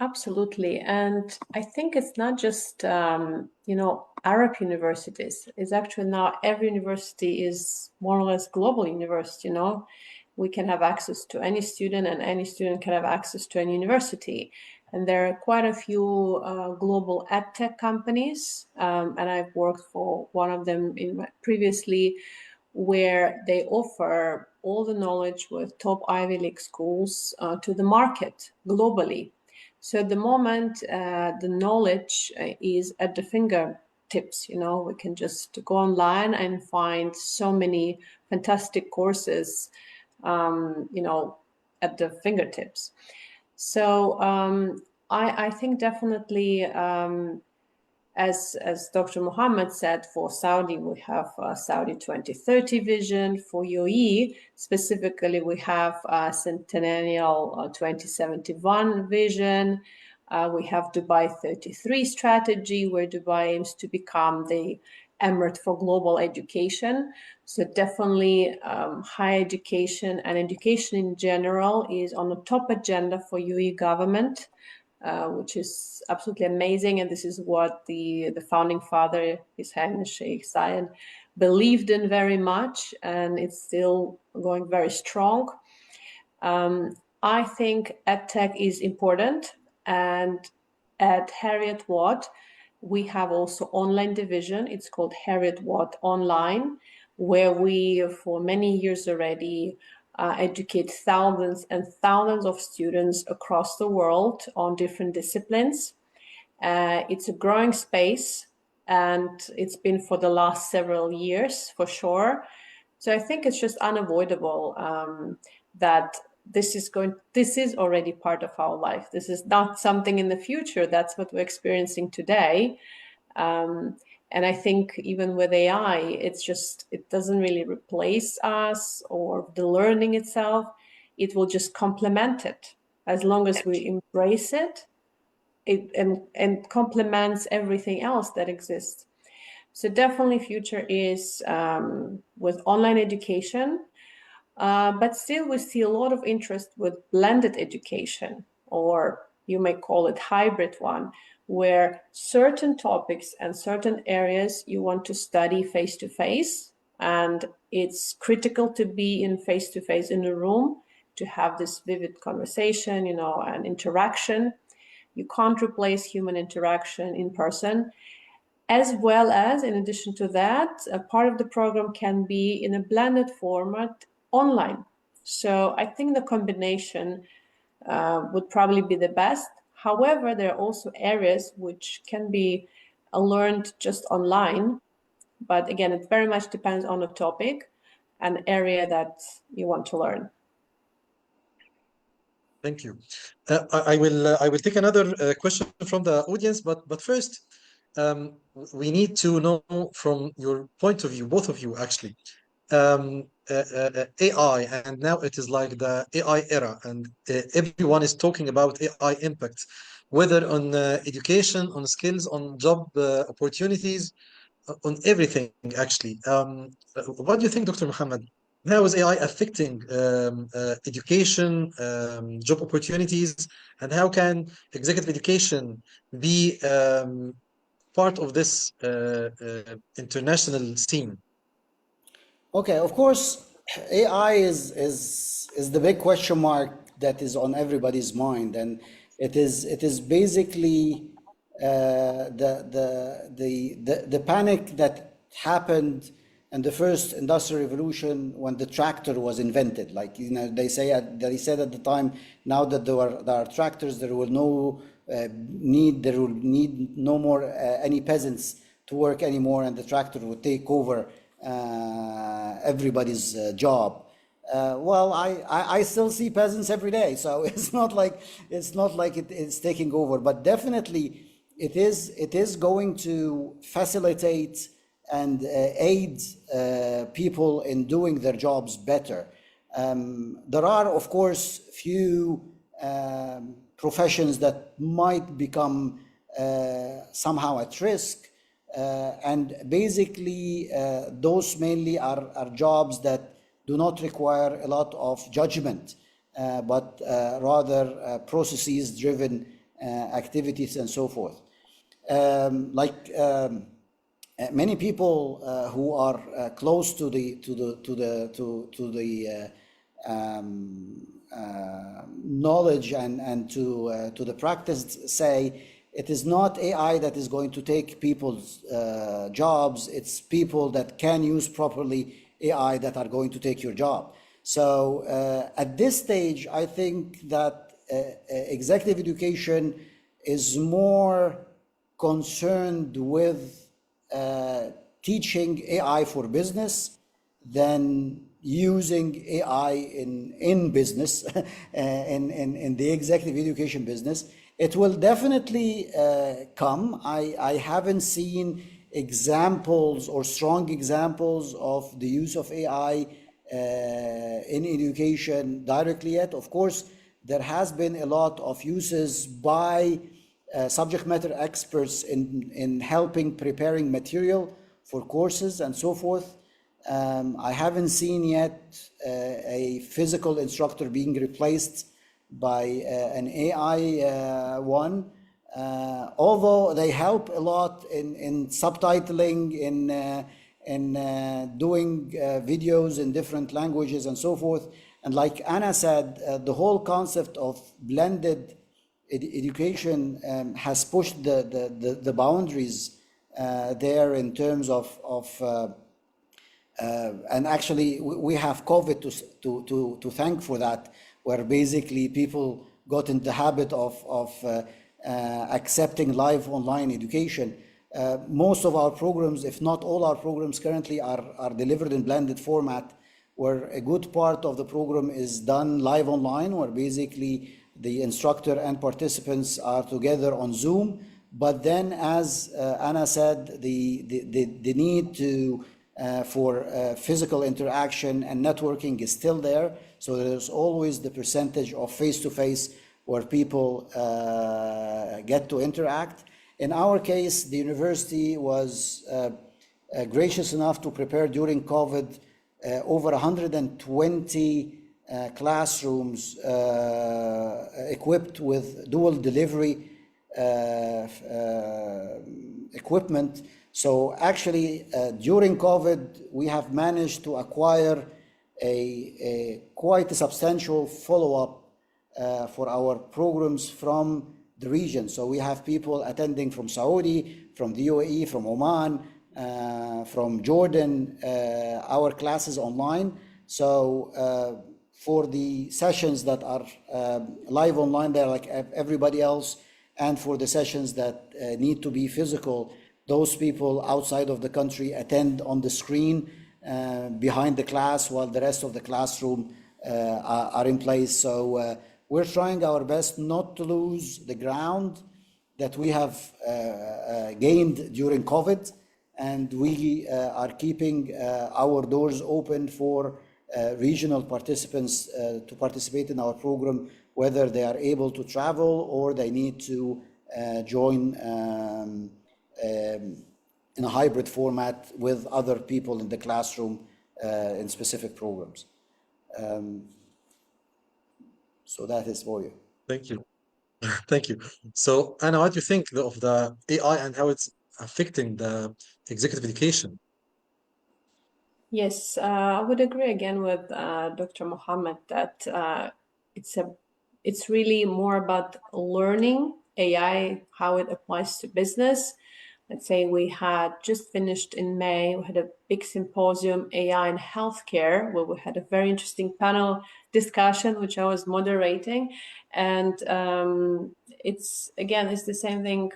Absolutely. And I think it's not just, you know, Arab universities. It's actually now every university is more or less global university, you know. We can have access to any student and any student can have access to any university. And there are quite a few global edtech companies, and I've worked for one of them previously, where they offer all the knowledge with top Ivy League schools to the market globally. So at the moment, the knowledge is at the fingertips. You know, we can just go online and find so many fantastic courses, you know, at the fingertips. So I think definitely, as Dr. Mohamed said, for Saudi, we have Saudi 2030 vision. For UAE, specifically, we have Centennial 2071 vision. We have Dubai 33 strategy, where Dubai aims to become the emirate for global education. So definitely higher education and education in general is on the top agenda for UAE government. Which is absolutely amazing. And this is what the founding father, His Highness Sheikh Zayed, believed in very much, and it's still going very strong. I think EdTech is important, and at Heriot-Watt, we have also online division. It's called Heriot-Watt Online, where we, for many years already, educate thousands and thousands of students across the world on different disciplines. It's a growing space, and it's been for the last several years, for sure. So I think it's just unavoidable that this is already part of our life. This is not something in the future. That's what we're experiencing today. And I think even with AI, it doesn't really replace us or the learning itself. It will just complement it. As long as we embrace it, and complements everything else that exists. So definitely future is with online education, but still we see a lot of interest with blended education, or you may call it hybrid one, where certain topics and certain areas you want to study face-to-face, and it's critical to be in face-to-face in a room to have this vivid conversation, you know, and interaction. You can't replace human interaction in person. As well as, in addition to that, a part of the program can be in a blended format online. So I think the combination would probably be the best. However, there are also areas which can be learned just online. But again, it very much depends on the topic and area that you want to learn. Thank you. I will take another question from the audience, but first, we need to know from your point of view, both of you actually, AI, and now it is like the AI era, and everyone is talking about AI impact, whether on education, on skills, on job opportunities, on everything actually. What do you think, Dr. Mohammed? How is AI affecting education, job opportunities, and how can executive education be part of this international scene? Okay, of course, AI is the big question mark that is on everybody's mind, and it is basically the panic that happened in the first industrial revolution when the tractor was invented. Like, they said at the time, now that there are tractors, there will there will need no more any peasants to work anymore, and the tractor would take over everybody's job. Well, I still see peasants every day, so it's not like it's taking over, but definitely it is going to facilitate and aid people in doing their jobs better. There are, of course, few professions that might become somehow at risk. And basically, those mainly are jobs that do not require a lot of judgment, but rather processes-driven activities and so forth. Many people who are close to the knowledge and to the practice say it is not AI that is going to take people's jobs. It's people that can use properly AI that are going to take your job. So at this stage, I think that executive education is more concerned with teaching AI for business than using AI in business, in the executive education business. It will definitely come. I haven't seen examples or strong examples of the use of AI in education directly yet. Of course, there has been a lot of uses by subject matter experts in helping preparing material for courses and so forth. I haven't seen yet a physical instructor being replaced by an AI one, although they help a lot in subtitling, in doing videos in different languages and so forth. And like Anna said, the whole concept of blended education has pushed the boundaries there in terms of and actually we have COVID to thank for that, where basically people got in the habit of accepting live online education. Most of our programs, if not all our programs currently, are delivered in blended format, where a good part of the program is done live online, where basically the instructor and participants are together on Zoom. But then, as Anna said, the need for physical interaction and networking is still there. So there's always the percentage of face-to-face where people get to interact. In our case, the university was gracious enough to prepare during COVID over 120 classrooms equipped with dual delivery equipment. So actually, during COVID, we have managed to acquire quite a substantial follow-up for our programs from the region. So we have people attending from Saudi, from the UAE, from Oman, from Jordan, our classes online. So for the sessions that are live online, they're like everybody else. And for the sessions that need to be physical, those people outside of the country attend on the screen behind the class while the rest of the classroom are in place. So we're trying our best not to lose the ground that we have gained during COVID, and we are keeping our doors open for regional participants to participate in our program, whether they are able to travel or they need to join in a hybrid format with other people in the classroom in specific programs. So that is for you. Thank you. Thank you. So, Anna, what do you think of the AI and how it's affecting the executive education? Yes, I would agree again with Dr. Mohammed that it's really more about learning AI, how it applies to business. Let's say we had just finished in May, we had a big symposium, AI in healthcare, where we had a very interesting panel discussion, which I was moderating. And it's the same thing.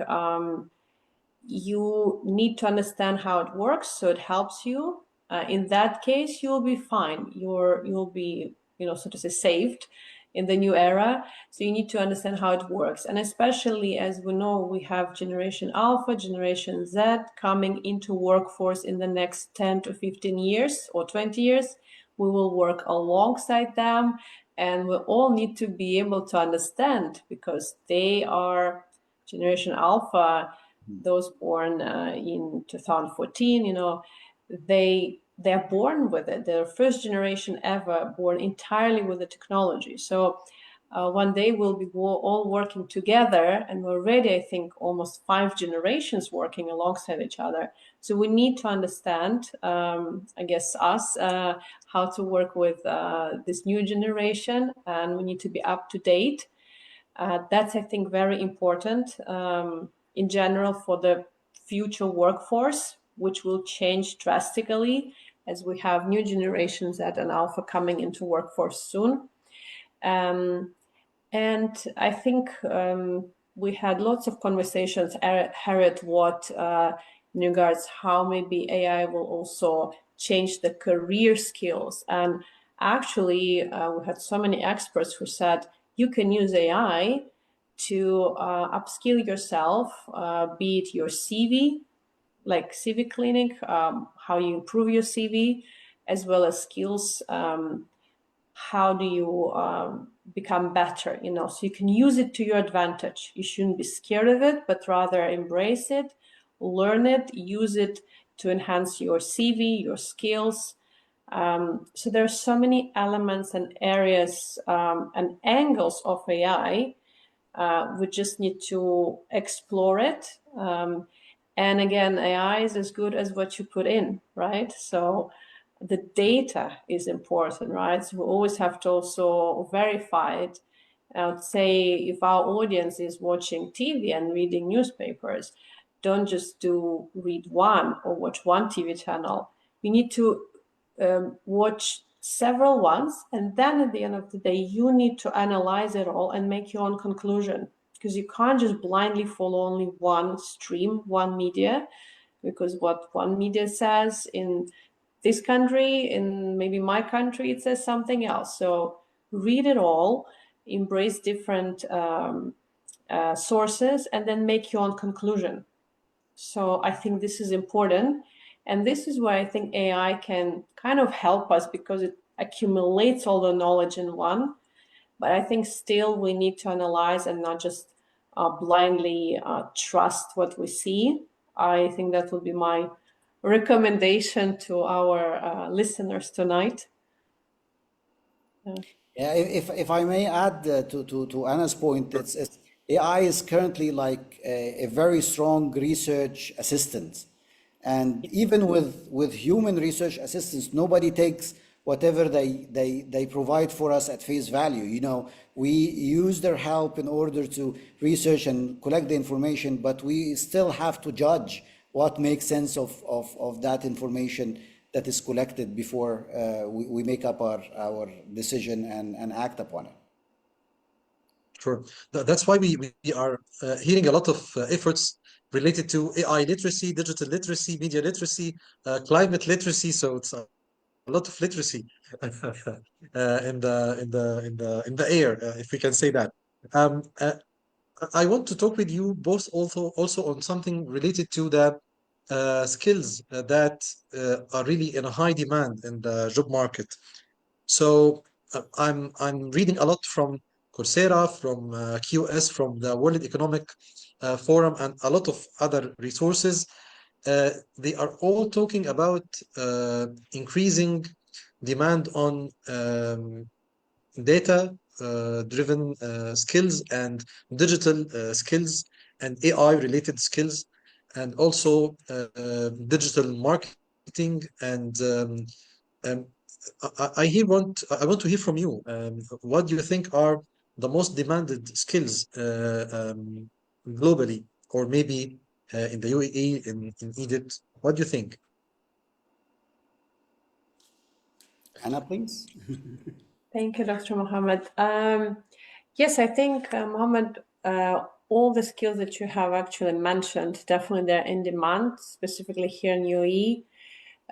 You need to understand how it works, so it helps you. In that case, you'll be fine. You'll be, so to say, saved in the new era. So you need to understand how it works. And especially as we know, we have Generation Alpha, Generation Z coming into workforce in the next 10 to 15 years or 20 years. We will work alongside them, and we all need to be able to understand, because they are Generation Alpha, those born in 2014, they're born with it. They're first generation ever born entirely with the technology. So one day we'll be all working together, and already I think almost 5 generations working alongside each other. So we need to understand, I guess us, how to work with this new generation, and we need to be up to date. That's, I think, very important in general for the future workforce, which will change drastically as we have new generations at an Alpha coming into workforce soon. And I think we had lots of conversations at Heriot-Watt in regards how maybe AI will also change the career skills. And actually, we had so many experts who said you can use AI to upskill yourself, be it your CV, like CV clinic, how you improve your CV, as well as skills. How do you become better? So you can use it to your advantage. You shouldn't be scared of it, but rather embrace it, learn it, use it to enhance your CV, your skills. So there are so many elements and areas and angles of AI. We just need to explore it. And again, AI is as good as what you put in, right? So the data is important, right? So we always have to also verify it. I would say if our audience is watching TV and reading newspapers, don't just read one or watch one TV channel. You need to watch several ones, and then at the end of the day, you need to analyze it all and make your own conclusion, because you can't just blindly follow only one stream, one media, because what one media says in this country, in maybe my country, it says something else. So read it all, embrace different sources, and then make your own conclusion. So I think this is important. And this is where I think AI can kind of help us, because it accumulates all the knowledge in one. But I think still we need to analyze and not just blindly trust what we see. I think that would be my recommendation to our listeners tonight. Yeah, if I may add to Anna's point, it's AI is currently like a very strong research assistant. And even with human research assistants, nobody takes whatever they provide for us at face value. We use their help in order to research and collect the information, but we still have to judge what makes sense of that information that is collected before we make up our decision and act upon it. Sure. That's why we are hearing a lot of efforts related to AI literacy, digital literacy, media literacy, climate literacy. So it's a lot of literacy in the air, if we can say that. I want to talk with you both also on something related to the skills that are really in a high demand in the job market. So I'm reading a lot from Coursera, from QS, from the World Economic Forum, and a lot of other resources. They are all talking about increasing demand on data driven skills and digital skills and AI related skills, and also digital marketing. And um, I want to hear from you. What do you think are the most demanded skills globally, or maybe in the UAE, in Egypt? What do you think? Anna, please. Thank you, Dr. Mohammed. Yes, I think, Mohammed, all the skills that you have actually mentioned, definitely they're in demand, specifically here in UAE.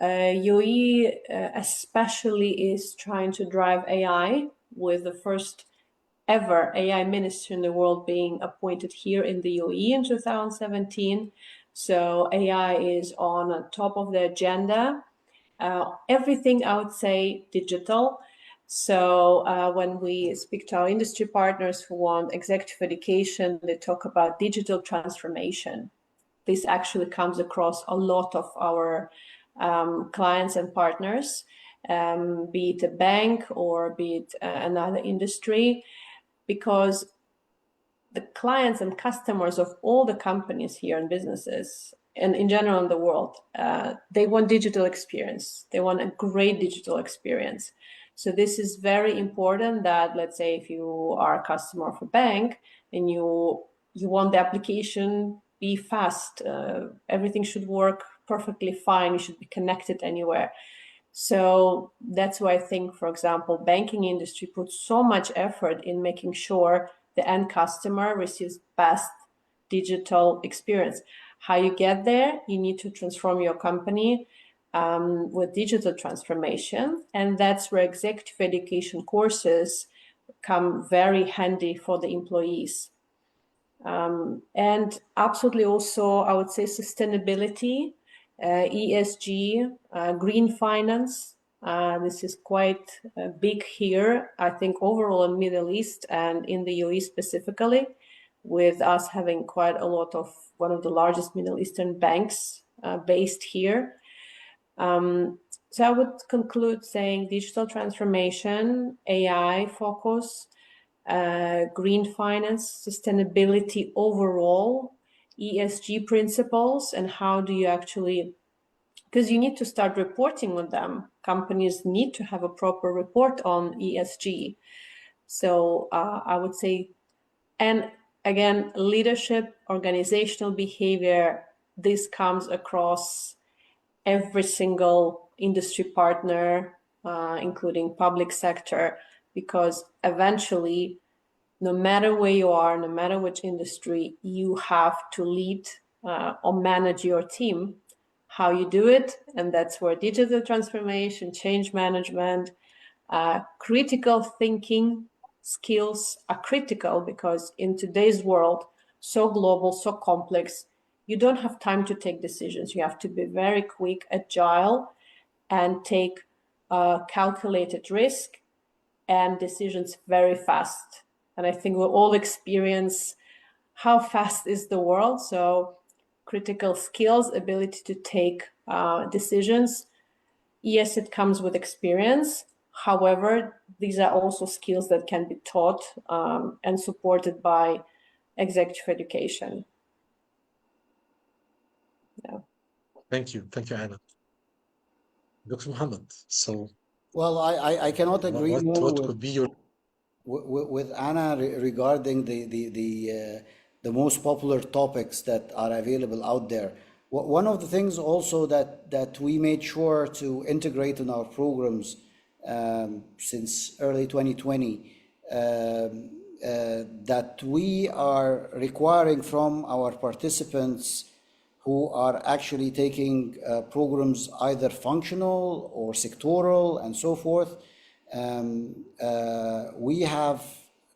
UAE especially is trying to drive AI, with the first ever AI minister in the world being appointed here in the UAE in 2017. So AI is on the top of the agenda. Everything, I would say, digital. So when we speak to our industry partners who want executive education, they talk about digital transformation. This actually comes across a lot of our clients and partners, be it a bank or be it another industry, because the clients and customers of all the companies here and businesses and in general in the world, they want digital experience. They want a great digital experience. So this is very important that, let's say, if you are a customer of a bank and you want the application be fast, everything should work perfectly fine, you should be connected anywhere. So that's why I think, for example, banking industry puts so much effort in making sure the end customer receives best digital experience. How you get there, you need to transform your company with digital transformation. And that's where executive education courses come very handy for the employees. And absolutely also, I would say, sustainability, ESG, green finance. This is quite big here, I think, overall in Middle East and in the UAE specifically, with us having quite a lot of one of the largest Middle Eastern banks based here. So I would conclude saying digital transformation, AI focus, green finance, sustainability overall, ESG principles, and how do you actually, because you need to start reporting on them. Companies need to have a proper report on ESG. So I would say, and again, leadership, organizational behavior, this comes across every single industry partner, including public sector, because eventually, no matter where you are, no matter which industry, you have to lead or manage your team. How you do it, and that's where digital transformation, change management, critical thinking skills are critical, because in today's world, so global, so complex, you don't have time to take decisions. You have to be very quick, agile, and take calculated risk and decisions very fast. And I think we'll all experience how fast is the world. So critical skills, ability to take decisions. Yes, it comes with experience. However, these are also skills that can be taught and supported by executive education. Yeah. Thank you, Anna. Dr. Mohammed. So, Well, I cannot agree more what could be your with Anna regarding the most popular topics that are available out there. One of the things also that we made sure to integrate in our programs since early 2020, that we are requiring from our participants who are actually taking programs either functional or sectoral and so forth. We have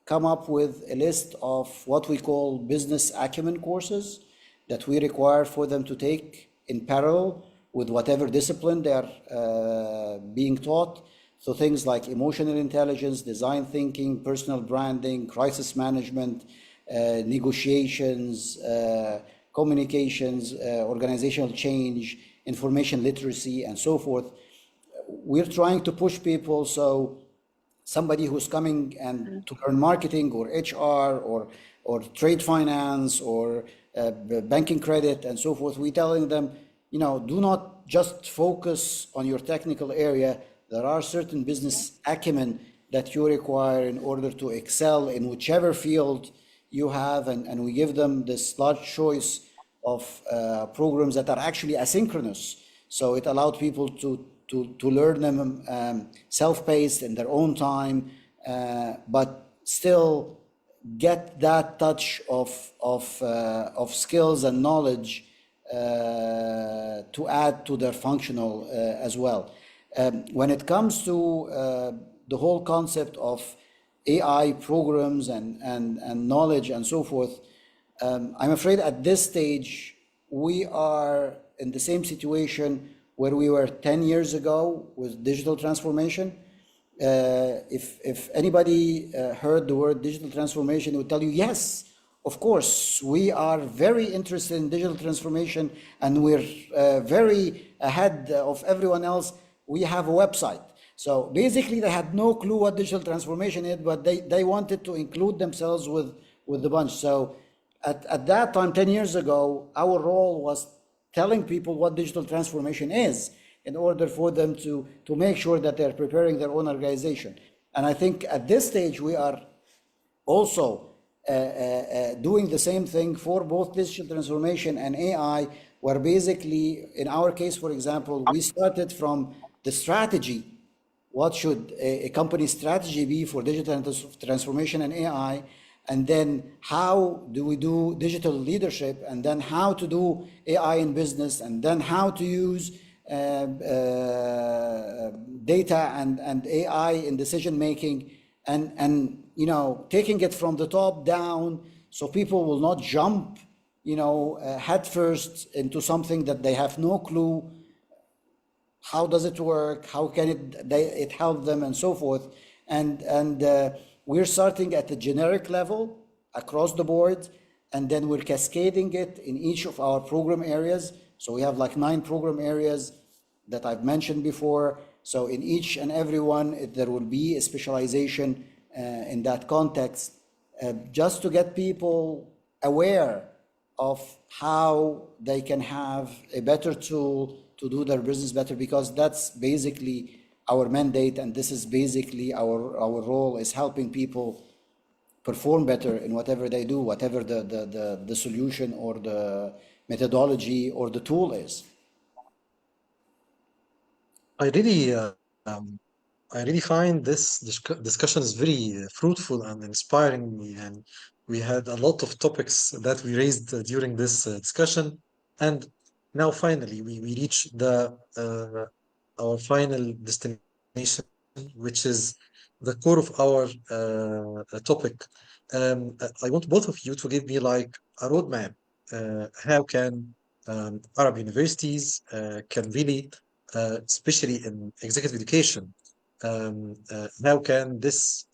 come up with a list of what we call business acumen courses that we require for them to take in parallel with whatever discipline they are being taught. So things like emotional intelligence, design thinking, personal branding, crisis management, negotiations, communications, organizational change, information literacy, and so forth. We're trying to push people, so somebody who's coming and to learn marketing or HR or trade finance or banking credit and so forth, we're telling them, do not just focus on your technical area. There are certain business acumen that you require in order to excel in whichever field you have, and we give them this large choice of programs that are actually asynchronous. So it allowed people to learn them self-paced in their own time, but still get that touch of skills and knowledge to add to their functional as well. When it comes to the whole concept of AI programs and knowledge and so forth, I'm afraid at this stage we are in the same situation where we were 10 years ago with digital transformation. If anybody heard the word digital transformation, it would tell you, yes, of course, we are very interested in digital transformation and we're very ahead of everyone else. We have a website. So basically they had no clue what digital transformation is, but they wanted to include themselves with the bunch. So at that time, 10 years ago, our role was telling people what digital transformation is in order for them to make sure that they're preparing their own organization. And I think at this stage, we are also doing the same thing for both digital transformation and AI, where basically, in our case, for example, we started from the strategy. What should a company's strategy be for digital transformation and AI? And then how do we do digital leadership? And then how to do AI in business? And then how to use data and AI in decision making? And taking it from the top down, so people will not jump head first into something that they have no clue. How does it work? How can it help them, and so forth? And we're starting at the generic level across the board, and then we're cascading it in each of our program areas. So we have like 9 program areas that I've mentioned before. So in each and every one, there will be a specialization in that context, just to get people aware of how they can have a better tool to do their business better, because that's basically our mandate, and this is basically our role, is helping people perform better in whatever they do, whatever the solution or the methodology or the tool is. I really, um, I really find this discussion is very fruitful and inspiring me, and we had a lot of topics that we raised during this discussion. And now, finally, we reach our final destination, which is the core of our topic. I want both of you to give me like a roadmap. How can Arab universities can really, especially in executive education, how can this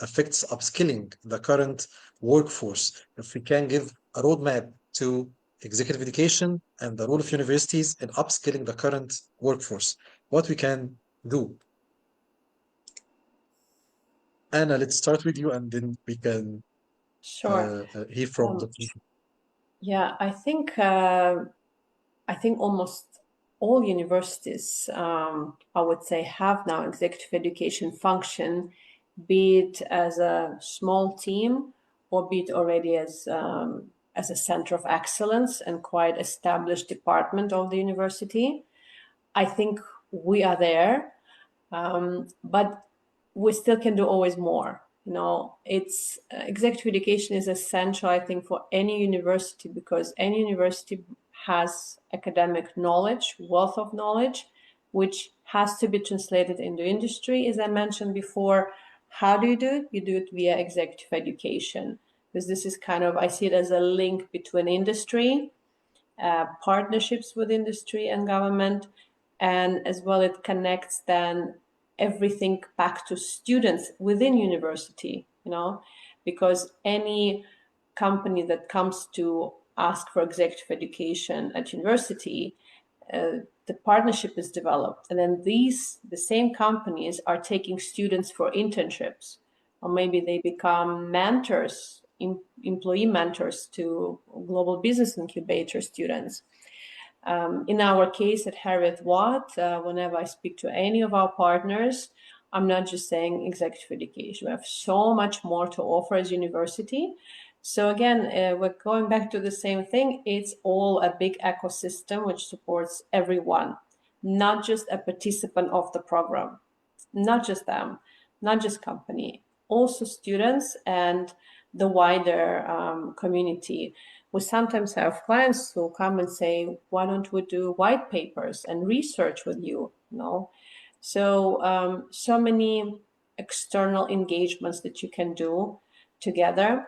affects upskilling the current workforce? If we can give a roadmap to executive education and the role of universities in upskilling the current workforce, what we can do. Anna, let's start with you, and then we can Sure. hear from the people. Yeah, I think almost all universities, I would say, have now executive education function, be it as a small team or be it already as a center of excellence and quite established department of the university. I think we are there, but we still can do always more. It's executive education is essential, I think, for any university, because any university has academic knowledge, wealth of knowledge, which has to be translated into industry, as I mentioned before, How do? You do it via executive education, because this is kind of, I see it as a link between industry, partnerships with industry and government, and as well it connects then everything back to students within university, because any company that comes to ask for executive education at university, the partnership is developed, and then the same companies are taking students for internships, or maybe they become mentors, employee mentors to global business incubator students. In our case at Heriot-Watt, whenever I speak to any of our partners, I'm not just saying executive education. We have so much more to offer as university. So again, we're going back to the same thing. It's all a big ecosystem which supports everyone, not just a participant of the program, not just them, not just company, also students and the wider community. We sometimes have clients who come and say, why don't we do white papers and research with you? So so many external engagements that you can do together.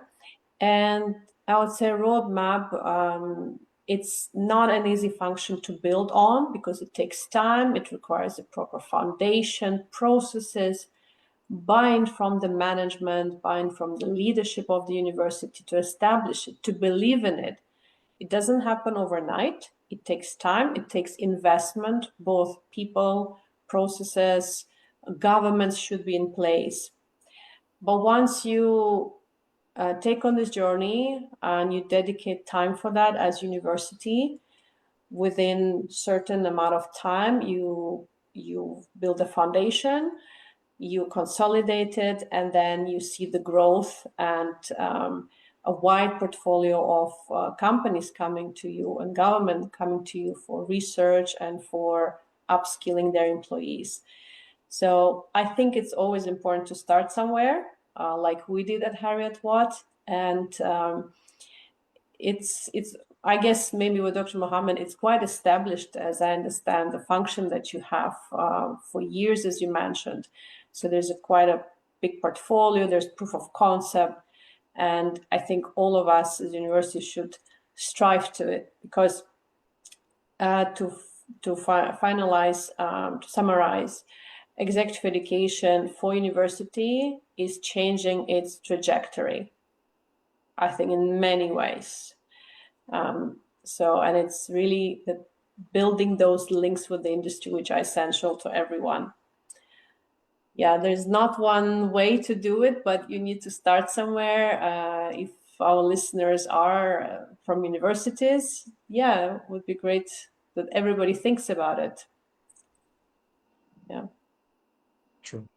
And I would say roadmap, it's not an easy function to build on because it takes time. It requires a proper foundation, processes, buy-in from the management, buy-in from the leadership of the university to establish it, to believe in it. It doesn't happen overnight. It takes time. It takes investment, both people, processes, governments should be in place. But once you take on this journey and you dedicate time for that as university, within certain amount of time, you build a foundation, you consolidate it, and then you see the growth and a wide portfolio of companies coming to you and government coming to you for research and for upskilling their employees. So I think it's always important to start somewhere, like we did at Heriot-Watt, and it's I guess maybe with Dr. Mohamed, it's quite established, as I understand, the function that you have for years, as you mentioned. So there's quite a big portfolio, there's proof of concept, and I think all of us as universities should strive to it, because to finalize, to summarize, executive education for university is changing its trajectory, I think, in many ways. And it's really building those links with the industry, which are essential to everyone. Yeah, there's not one way to do it, but you need to start somewhere. If our listeners are from universities, yeah, it would be great that everybody thinks about it. Yeah. True.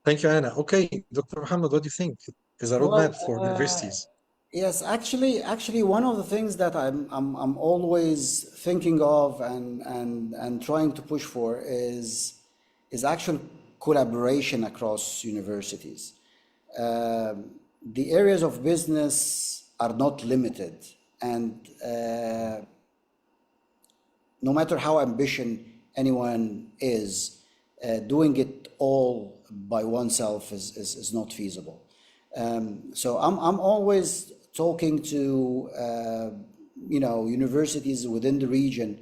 Thank you, Anna. Okay, Dr. Mohammed, what do you think? Is a roadmap for universities? Yes, actually, one of the things that I'm always thinking of and trying to push for is actual collaboration across universities. The areas of business are not limited, and no matter how ambitious anyone is, doing it all by oneself is not feasible. So I'm always talking to universities within the region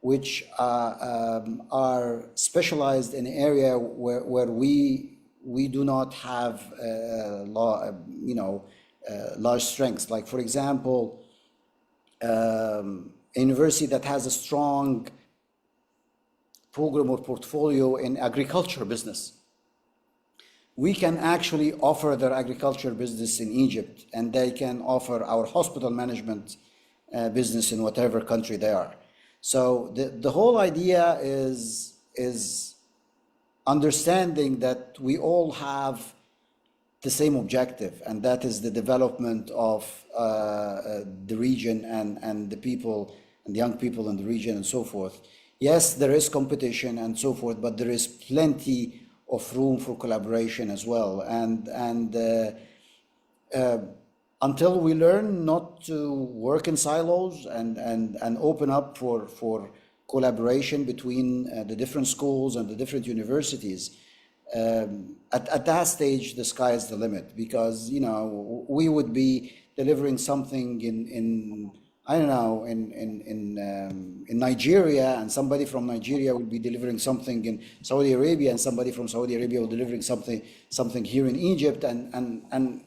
which are specialized in an area where we do not have large strengths. Like, for example, a university that has a strong program or portfolio in agriculture business, we can actually offer their agriculture business in Egypt, and they can offer our hospital management business in whatever country they are. So the whole idea is understanding that we all have the same objective, and that is the development of the region and the people and the young people in the region and so forth. Yes, there is competition and so forth, but there is plenty of room for collaboration as well. And until we learn not to work in silos and open up for collaboration between the different schools and the different universities, at that stage, the sky is the limit, because, you know, we would be delivering something in I don't know, in Nigeria, and somebody from Nigeria would be delivering something in Saudi Arabia, and somebody from Saudi Arabia will delivering something here in Egypt, and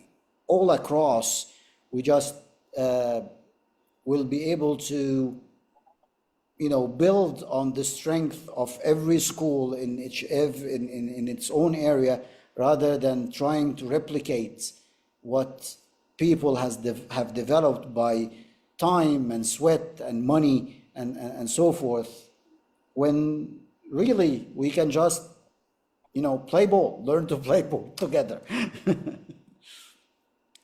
all across, we just will be able to, you know, build on the strength of every school in its own area, rather than trying to replicate what people have developed by time and sweat and money and so forth, when really we can just, you know, play ball, learn to play ball together.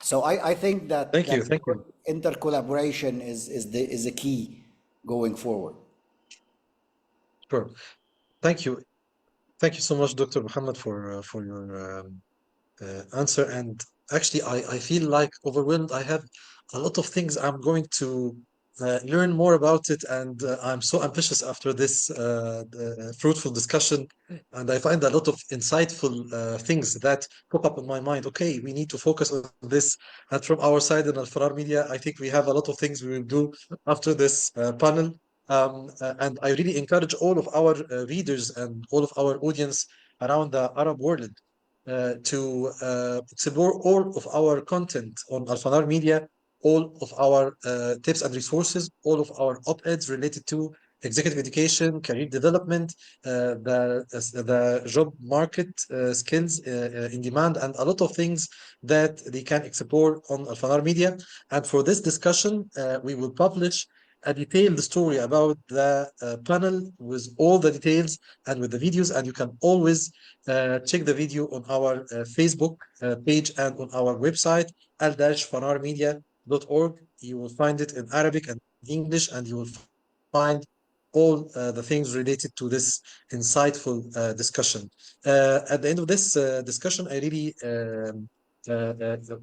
So I think that Thank you. Thank you. intercollaboration is a key going forward. Sure. Thank you. Thank you so much, Dr. Mohammed, for your answer. And actually, I feel like overwhelmed. I have a lot of things I'm going to learn more about it, and I'm so ambitious after this fruitful discussion. And I find a lot of insightful things that pop up in my mind. Okay, we need to focus on this. And from our side in Al-Fanar Media, I think we have a lot of things we will do after this panel. And I really encourage all of our readers and all of our audience around the Arab world to explore all of our content on Al-Fanar Media, all of our tips and resources, all of our op-eds related to executive education, career development, the job market skills in demand, and a lot of things that they can explore on Al-Fanar Media. And for this discussion, we will publish a detailed story about the panel with all the details and with the videos, and you can always check the video on our Facebook page and on our website, al-fanarmedia.org. You will find it in Arabic and English, and you will find all the things related to this insightful discussion. At the end of this discussion, I really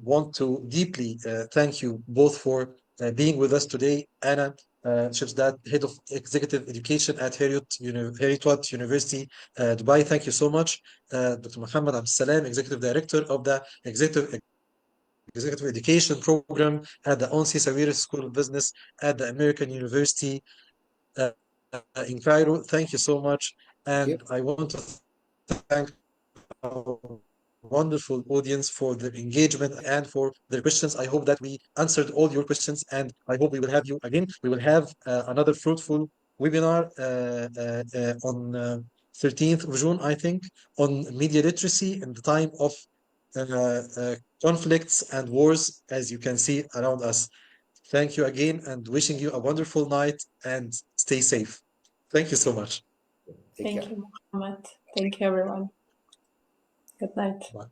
want to deeply thank you both for being with us today. Anna Schebsdat, Head of Executive Education at Heriot-Watt University, Dubai. Thank you so much. Dr. Mohammad AbdelSalam, Executive Director of the Executive Education Program at the Onsi Sawiris School of Business at the American University in Cairo. Thank you so much. Thank you. And I want to thank our wonderful audience for their engagement and for their questions. I hope that we answered all your questions, and I hope we will have you again. We will have another fruitful webinar on 13th of June, I think, on media literacy in the time of conflicts and wars, as you can see around us. Thank you again, and wishing you a wonderful night, and stay safe. Thank you so much. Take care. Thank you, Mohammed. Thank you, everyone. Good night. Bye.